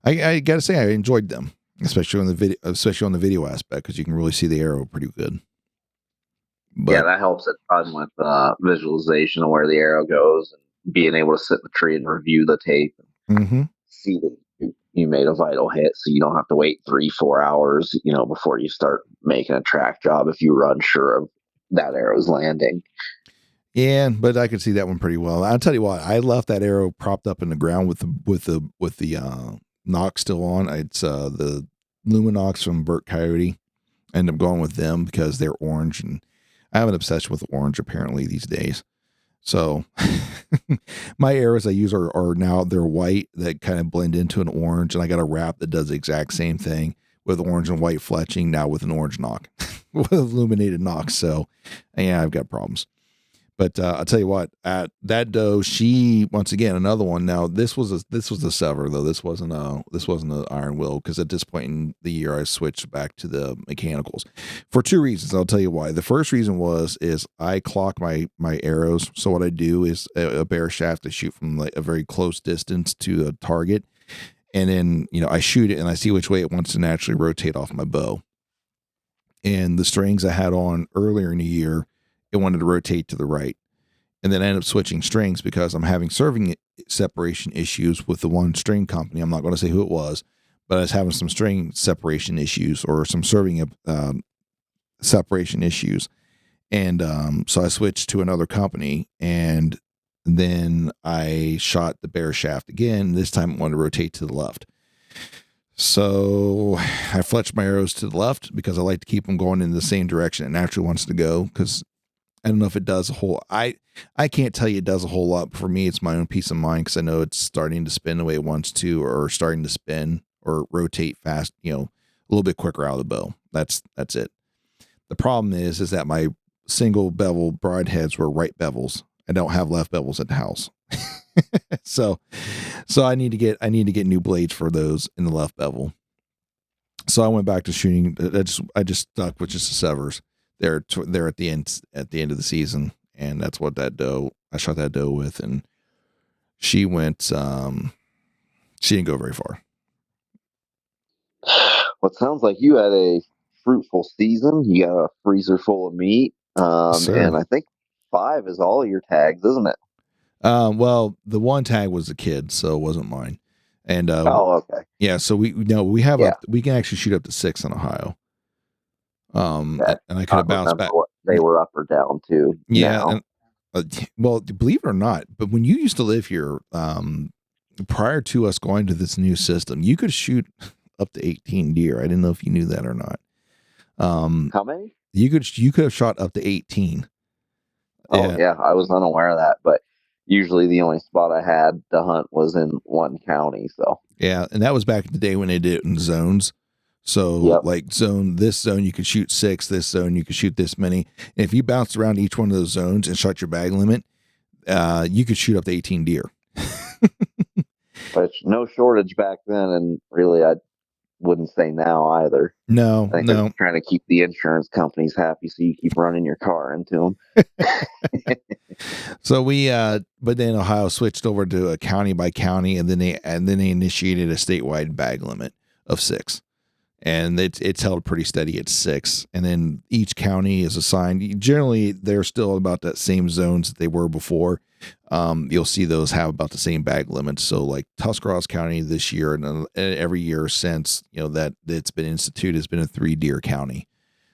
I got to say, I enjoyed them, especially on the video aspect, because you can really see the arrow pretty good. But, yeah, that helps a ton with visualization of where the arrow goes and being able to sit in the tree and review the tape and see that you made a vital hit, so you don't have to wait 3-4 hours, before you start making a track job if you run sure of that arrow's landing. Yeah, but I could see that one pretty well. I'll tell you what, I left that arrow propped up in the ground with the knock still on. It's the Luminox from Burt Coyote. I ended up going with them because they're orange, and I have an obsession with orange apparently these days. So my arrows I use are now, they're white that kind of blend into an orange, and I got a wrap that does the exact same thing with orange and white fletching, now with an orange knock, with illuminated knocks. So yeah, I've got problems. But I'll tell you what, at that doe, she, once again, another one. Now this was a sever though. This wasn't an iron will, because at this point in the year I switched back to the mechanicals for 2 reasons. I'll tell you why. The first reason is I clock my arrows. So what I do is a bear shaft, I shoot from like a very close distance to a target, and then I shoot it and I see which way it wants to naturally rotate off my bow. And the strings I had on earlier in the year, it wanted to rotate to the right. And then I ended up switching strings because I'm having serving separation issues with the one string company. I'm not going to say who it was, but I was having some string separation issues, or some serving separation issues. And so I switched to another company, and then I shot the bear shaft again. This time it wanted to rotate to the left. So I fletched my arrows to the left because I like to keep them going in the same direction it naturally wants to go, because I don't know if it does a whole, I can't tell you it does a whole lot. For me, it's my own peace of mind, because I know it's starting to spin the way it wants to, or starting to spin or rotate fast, a little bit quicker out of the bow. That's it. The problem is that my single bevel broadheads were right bevels. I don't have left bevels at the house. so I need to get new blades for those in the left bevel. So I went back to shooting. I just stuck with just the severs. They're at the end of the season, and that's what I shot that doe with, and she went. She didn't go very far. Well, it sounds like you had a fruitful season. You got a freezer full of meat, and I think 5 is all of your tags, isn't it? Well, the one tag was a kid, so it wasn't mine. And okay. Yeah, so we can actually shoot up to 6 in Ohio. And I could have bounced back. They were up or down too. Yeah. And, well, believe it or not, but when you used to live here, prior to us going to this new system, you could shoot up to 18 deer. I didn't know if you knew that or not. How many? You could have shot up to 18. Oh yeah, I was unaware of that, but usually the only spot I had to hunt was in one county. So yeah, and that was back in the day when they did it in zones. So like this zone you could shoot 6, this zone you could shoot this many. And if you bounced around each one of those zones and shot your bag limit, you could shoot up to 18 deer. Which no shortage back then, and really I wouldn't say now either. No, I think they're no. just trying to keep the insurance companies happy, so you keep running your car into them. So we, but then Ohio switched over to a county by county, and then they initiated a statewide bag limit of 6, and it's held pretty steady at 6. And then each county is assigned. Generally, they're still about that same zones that they were before. You'll see those have about the same bag limits. So like Tuscarawas County this year and every year since that it's been instituted has been a 3 deer county.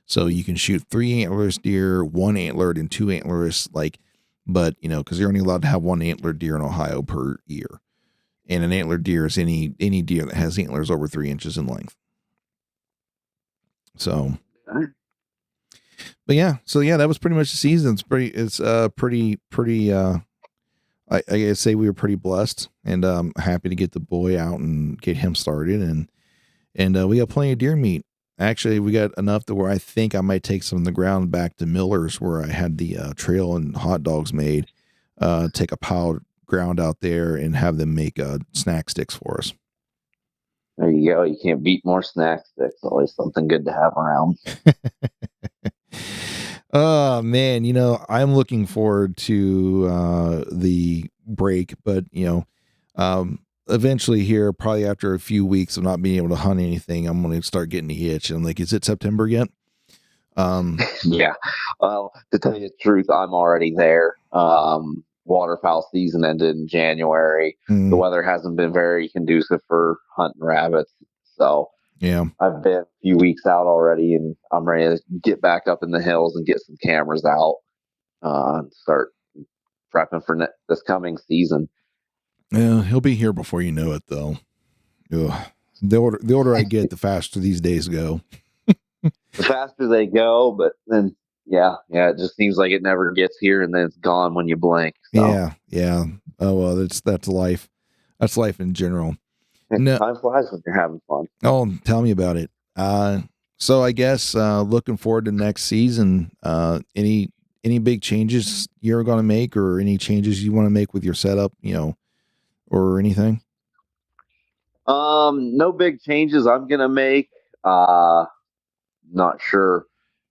So you can shoot 3 antlerless deer, 1 antlered, and 2 antlerless. But because you're only allowed to have 1 antlered deer in Ohio per year, and an antlered deer is any deer that has antlers over 3 inches in length. So, but yeah, that was pretty much the season. It's pretty. I gotta say we were pretty blessed, and happy to get the boy out and get him started, and we got plenty of deer meat. Actually, we got enough to where I think I might take some of the ground back to Miller's, where I had the trail and hot dogs made. Take a pile of ground out there and have them make snack sticks for us. There you go. You can't beat more snack sticks. Always something good to have around. Oh man, I'm looking forward to the break, but eventually here, probably after a few weeks of not being able to hunt anything, I'm going to start getting the itch. And I'm like, is it September yet? Yeah. Well, to tell you the truth, I'm already there. Waterfowl season ended in January. The weather hasn't been very conducive for hunting rabbits. So yeah, I've been a few weeks out already, and I'm ready to get back up in the hills and get some cameras out and start prepping for this coming season. Yeah, he'll be here before you know it, though. Ugh. The older I get, the faster these days go. The faster they go, but then it just seems like it never gets here, and then it's gone when you blink. So. Yeah. Oh well, that's life. That's life in general. No, time flies when you're having fun. Oh, tell me about it. So I guess looking forward to next season. Any big changes you're going to make, or any changes you want to make with your setup, or anything? No big changes I'm gonna make. Not sure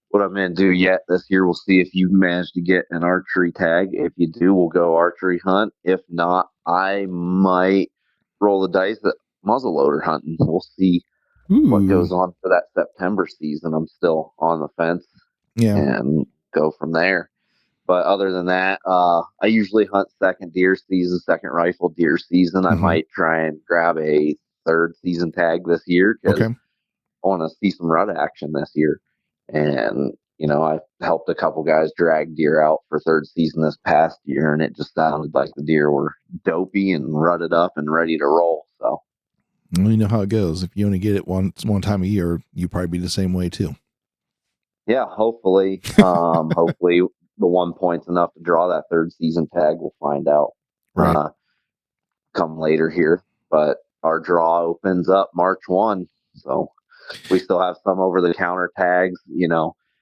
what I'm gonna do yet this year. We'll see if you manage to get an archery tag. If you do, we'll go archery hunt. If not, I might roll the dice at muzzleloader hunting. We'll see what goes on for that September season. I'm still on the fence. Yeah. And go from there. But other than that, I usually hunt second deer season, second rifle deer season. I might try and grab a third season tag this year because I want to see some rut action this year. And, I helped a couple guys drag deer out for third season this past year, and it just sounded like the deer were dopey and rutted up and ready to roll. So, well, you know how it goes. If you only get it one time a year, you probably be the same way too. Yeah, hopefully, hopefully the 1 point's enough to draw that third season tag. We'll find out come later here. But our draw opens up March 1. So we still have some over the counter tags.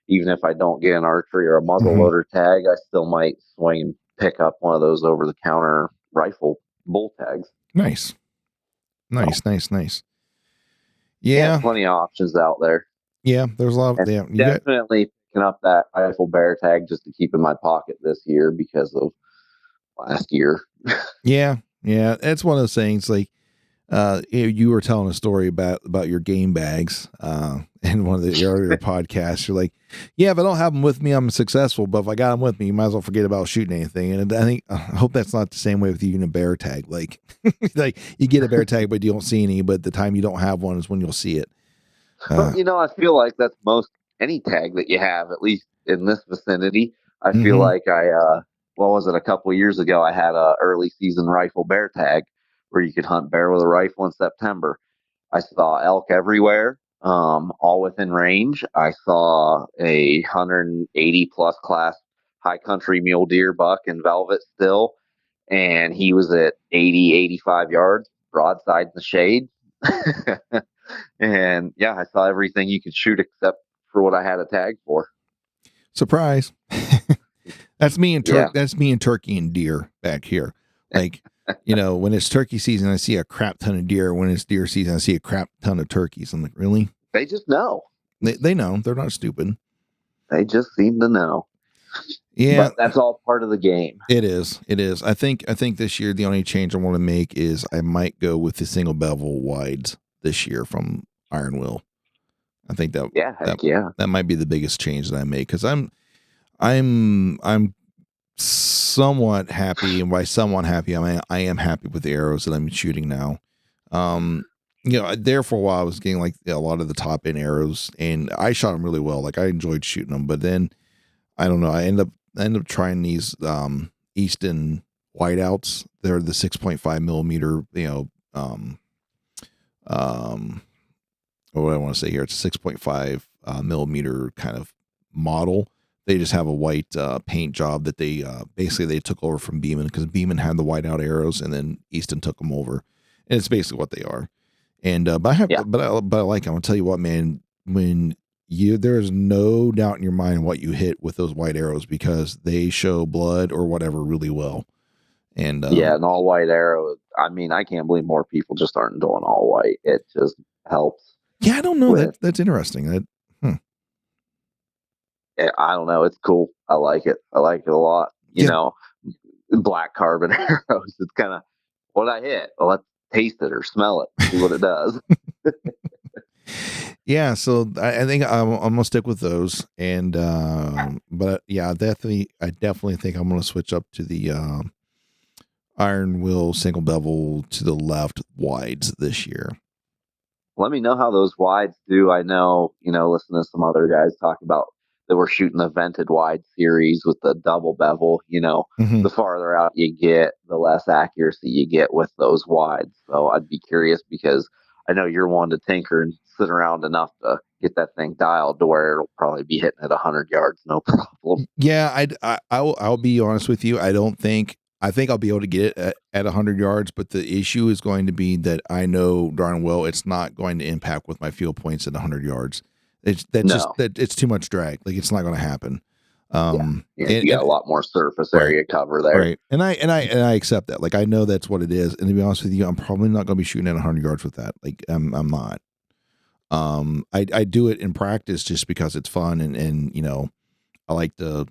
Even if I don't get an archery or a muzzleloader tag, I still might swing and pick up one of those over the counter rifle bull tags. Nice. Yeah. Plenty of options out there. Yeah, there's a lot of them. Definitely picking up that rifle bear tag just to keep in my pocket this year because of last year. Yeah. It's one of those things like you were telling a story about your game bags in one of the earlier podcasts. You're like, yeah, if I don't have them with me, I'm successful. But if I got them with me, you might as well forget about shooting anything. And I hope that's not the same way with you in a bear tag. Like, like you get a bear tag, but you don't see any. But the time you don't have one is when you'll see it. But, I feel like that's most any tag that you have, at least in this vicinity. I feel like what was it, a couple of years ago, I had a early season rifle bear tag where you could hunt bear with a rifle in September. I saw elk everywhere, all within range. I saw a 180 plus class high country mule deer buck in velvet still, and he was at 80, 85 yards, broadside in the shade. And I saw everything you could shoot except for what I had a tag for. Surprise. That's me and Turkey and deer back here. Like When it's turkey season, I see a crap ton of deer. When it's deer season, I see a crap ton of turkeys. I'm like, really? They just know. They know. They're not stupid. They just seem to know. Yeah, But that's all part of the game. it is. It is. I think this year the only change I want to make is I might go with the single bevel wides this year from Iron Will. I think Yeah, heck yeah. that might be the biggest change that I make because I'm somewhat happy, and by somewhat happy, I am happy with the arrows that I'm shooting now. There for a while I was getting like a lot of the top end arrows, and I shot them really well. Like I enjoyed shooting them, but then I don't know. I end up trying these Easton whiteouts. They're the 6.5 millimeter. What do I want to say here? It's a 6.5 millimeter kind of model. They just have a white paint job that they basically they took over from Beeman because Beeman had the whiteout arrows, and then Easton took them over, and it's basically what they are. And but I like them. I'll tell you what, man. When there is no doubt in your mind what you hit with those white arrows because they show blood or whatever really well. And an all white arrow. I mean, I can't believe more people just aren't doing all white. It just helps. Yeah, I don't know. That's interesting. I don't know. It's cool. I like it. I like it a lot. You know, black carbon arrows. It's kind of what I hit. Well, let's taste it or smell it, see what it does. Yeah, so I think I'm gonna stick with those, and but yeah, I definitely think I'm gonna switch up to the Iron Will single bevel to the left wides this year. Let me know how those wides do. I know, listen to some other guys talk about that we're shooting the vented wide series with the double bevel. Mm-hmm. The farther out you get, the less accuracy you get with those wides. So I'd be curious because I know you're one to tinker and sit around enough to get that thing dialed to where it'll probably be hitting at 100 yards, no problem. Yeah, I'll be honest with you. I think I'll be able to get it at 100 yards, but the issue is going to be that I know darn well it's not going to impact with my field points at 100 yards. It's too much drag. Like it's not going to happen. You got a lot more surface area cover there, right? And I accept that. Like I know that's what it is. And to be honest with you, I'm probably not going to be shooting at 100 yards with that. Like I'm not. I do it in practice just because it's fun, and I like to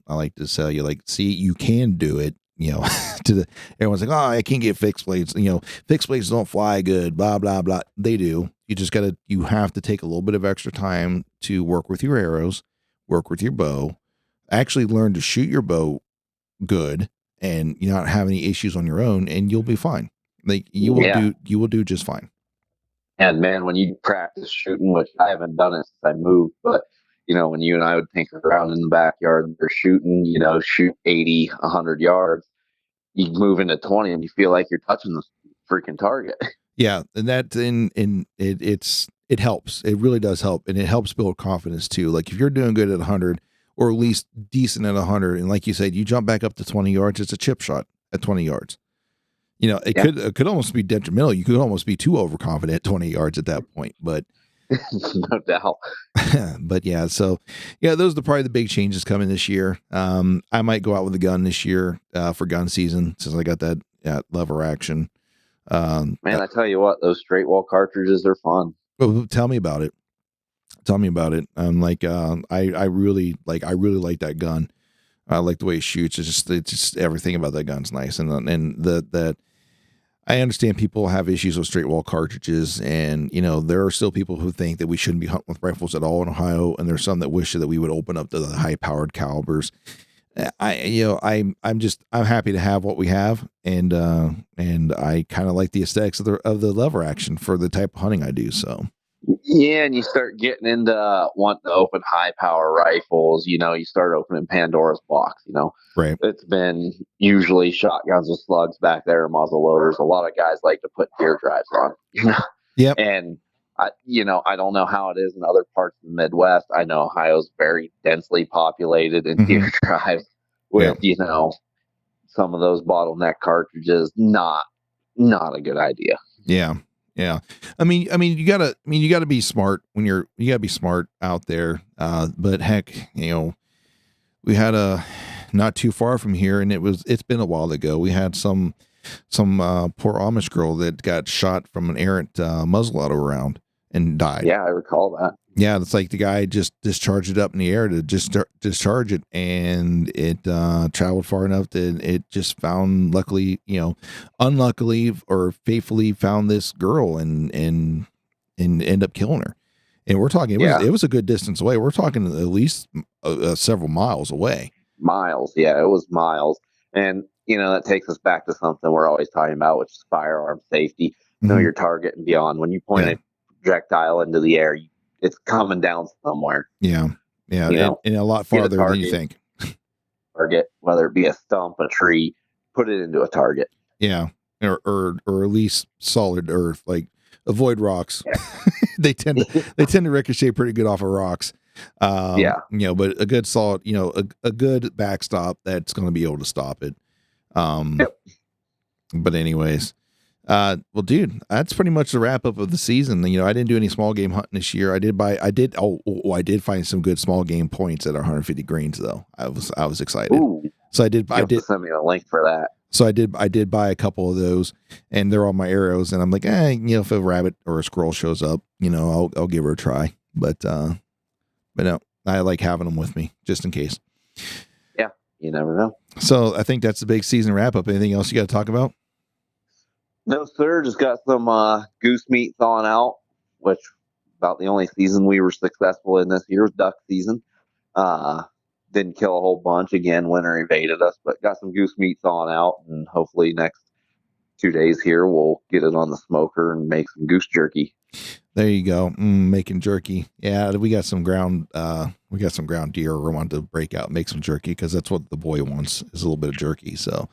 sell you like, see, you can do it. Everyone's like, oh, I can't get fixed blades. Fixed blades don't fly good, blah, blah, blah. They do. You have to take a little bit of extra time to work with your arrows, work with your bow, actually learn to shoot your bow good, and you not have any issues on your own, and you'll be fine. Like you will do just fine. And man, when you practice shooting, which I haven't done it since I moved, but when you and I would tinker around in the backyard, they're shooting, shoot 80, 100 yards. You move into 20 and you feel like you're touching the freaking target. Yeah, and it helps. It really does help, and it helps build confidence too. Like if you're doing good at 100, or at least decent at 100, and like you said, you jump back up to 20 yards, it's a chip shot at 20 yards. It could almost be detrimental. You could almost be too overconfident at 20 yards at that point, but no doubt. But yeah, so yeah, those are probably the big changes coming this year. I might go out with a gun this year for gun season since I got that lever action. Man, I tell you what, those straight wall cartridges are fun. Well, tell me about it. Like, I really like that gun. I like the way it shoots. It's just everything about that gun's nice, and that I understand people have issues with straight wall cartridges, and there are still people who think that we shouldn't be hunting with rifles at all in Ohio, and there's some that wish that we would open up to the high powered calibers. I'm happy to have what we have, and I kind of like the aesthetics of the lever action for the type of hunting I do. So yeah, and you start getting into wanting to open high power rifles. You start opening Pandora's box. Right. It's been usually shotguns with slugs back there, muzzle loaders. A lot of guys like to put deer drives on. Yep. And I don't know how it is in other parts of the Midwest. I know Ohio's very densely populated in deer drives with, some of those bottleneck cartridges. Not a good idea. Yeah. Yeah. I mean, you gotta be smart you gotta be smart out there. But heck, we had not too far from here, and it's been a while ago. We had some poor Amish girl that got shot from an errant muzzleloader round and died. Yeah, I recall that. Yeah, it's like the guy just discharged it up in the air to just discharge it, and it traveled far enough that it just found, unluckily or faithfully found this girl and end up killing her. And we're talking, it was a good distance away. We're talking at least several miles away. Miles, yeah, it was miles. And that takes us back to something we're always talking about, which is firearm safety. Know your target and beyond. When you point a projectile into the air, it's coming down somewhere. Yeah, and a lot farther than you think. Target, whether it be a stump, a tree, put it into a target. Yeah, or at least solid earth. Like avoid rocks. Yeah. they tend to ricochet pretty good off of rocks. But a good solid, a good backstop that's going to be able to stop it. But anyways, well, dude, that's pretty much the wrap up of the season. I didn't do any small game hunting this year. I did find some good small game points at 150 greens though. I was excited. Ooh, so I did send me a link for that. So I did buy a couple of those, and they're on my arrows, and I'm like, if a rabbit or a squirrel shows up, I'll give her a try. But no, I like having them with me just in case. Yeah, you never know. So I think that's the big season wrap up. Anything else you got to talk about? No, sir. Just got some goose meat thawing out, which about the only season we were successful in this year was duck season. Didn't kill a whole bunch. Again, winter evaded us, but got some goose meat thawing out, and hopefully next 2 days here we'll get it on the smoker and make some goose jerky. There you go. Making jerky. Yeah, we got some ground deer we want to break out and make some jerky because that's what the boy wants is a little bit of jerky. So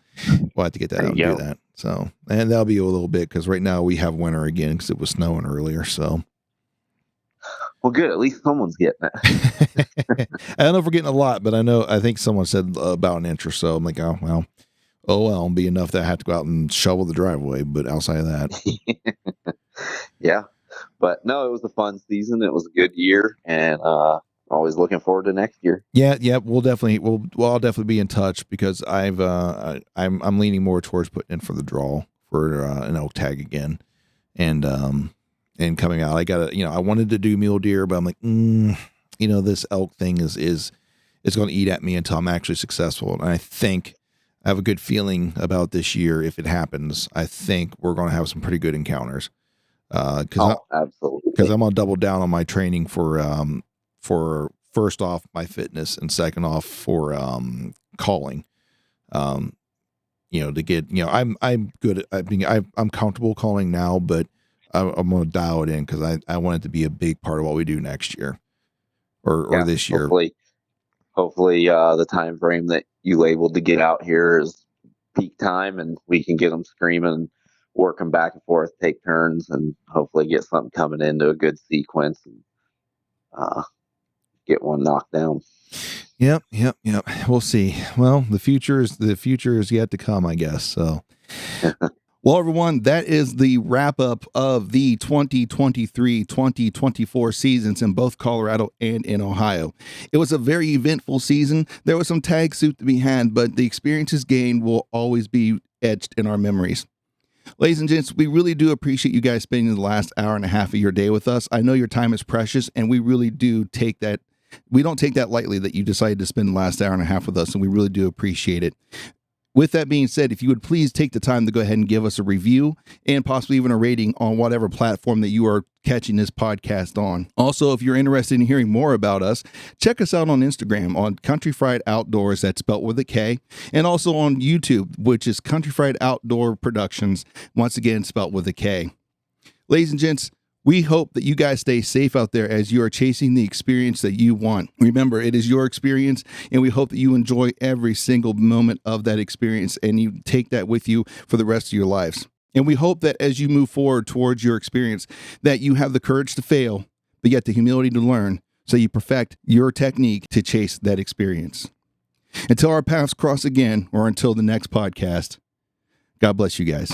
we'll have to get that out and do that. So, and that'll be a little bit because right now we have winter again because it was snowing earlier. So. Well, good. At least someone's getting it. I don't know if we're getting a lot, but I think someone said about an inch or so. I'm like, oh, well, it'll be enough that I have to go out and shovel the driveway. But outside of that. Yeah. But no, it was a fun season. It was a good year, and always looking forward to next year. Yeah. I'll definitely be in touch because I'm leaning more towards putting in for the draw for an elk tag again. And coming out, I gotta, I wanted to do mule deer, but I'm like, this elk thing is going to eat at me until I'm actually successful. And I think I have a good feeling about this year. If it happens, I think we're going to have some pretty good encounters. Absolutely. Because I'm going to double down on my training for first off my fitness and second off for calling. To get, I'm good at, I'm comfortable calling now, but I'm going to dial it in because I want it to be a big part of what we do next year or this year. Hopefully the time frame that you labeled to get out here is peak time and we can get them screaming, work them back and forth, take turns, and hopefully get something coming into a good sequence and get one knocked down. Yep. We'll see. Well, the future is yet to come, I guess. So. Well, everyone, that is the wrap up of the 2023-2024 seasons in both Colorado and in Ohio. It was a very eventful season. There was some tag suit to be had, but the experiences gained will always be etched in our memories. Ladies and gents, we really do appreciate you guys spending the last hour and a half of your day with us. I know your time is precious, and we really do take that. We don't take that lightly that you decided to spend the last hour and a half with us, and we really do appreciate it. With that being said, if you would please take the time to go ahead and give us a review and possibly even a rating on whatever platform that you are catching this podcast on. Also, if you're interested in hearing more about us, check us out on Instagram on Country Fried Outdoors, that's spelled with a K, and also on YouTube, which is Country Fried Outdoor Productions, once again spelled with a K. Ladies and gents, we hope that you guys stay safe out there as you are chasing the experience that you want. Remember, it is your experience, and we hope that you enjoy every single moment of that experience and you take that with you for the rest of your lives. And we hope that as you move forward towards your experience, that you have the courage to fail, but yet the humility to learn, so you perfect your technique to chase that experience. Until our paths cross again, or until the next podcast, God bless you guys.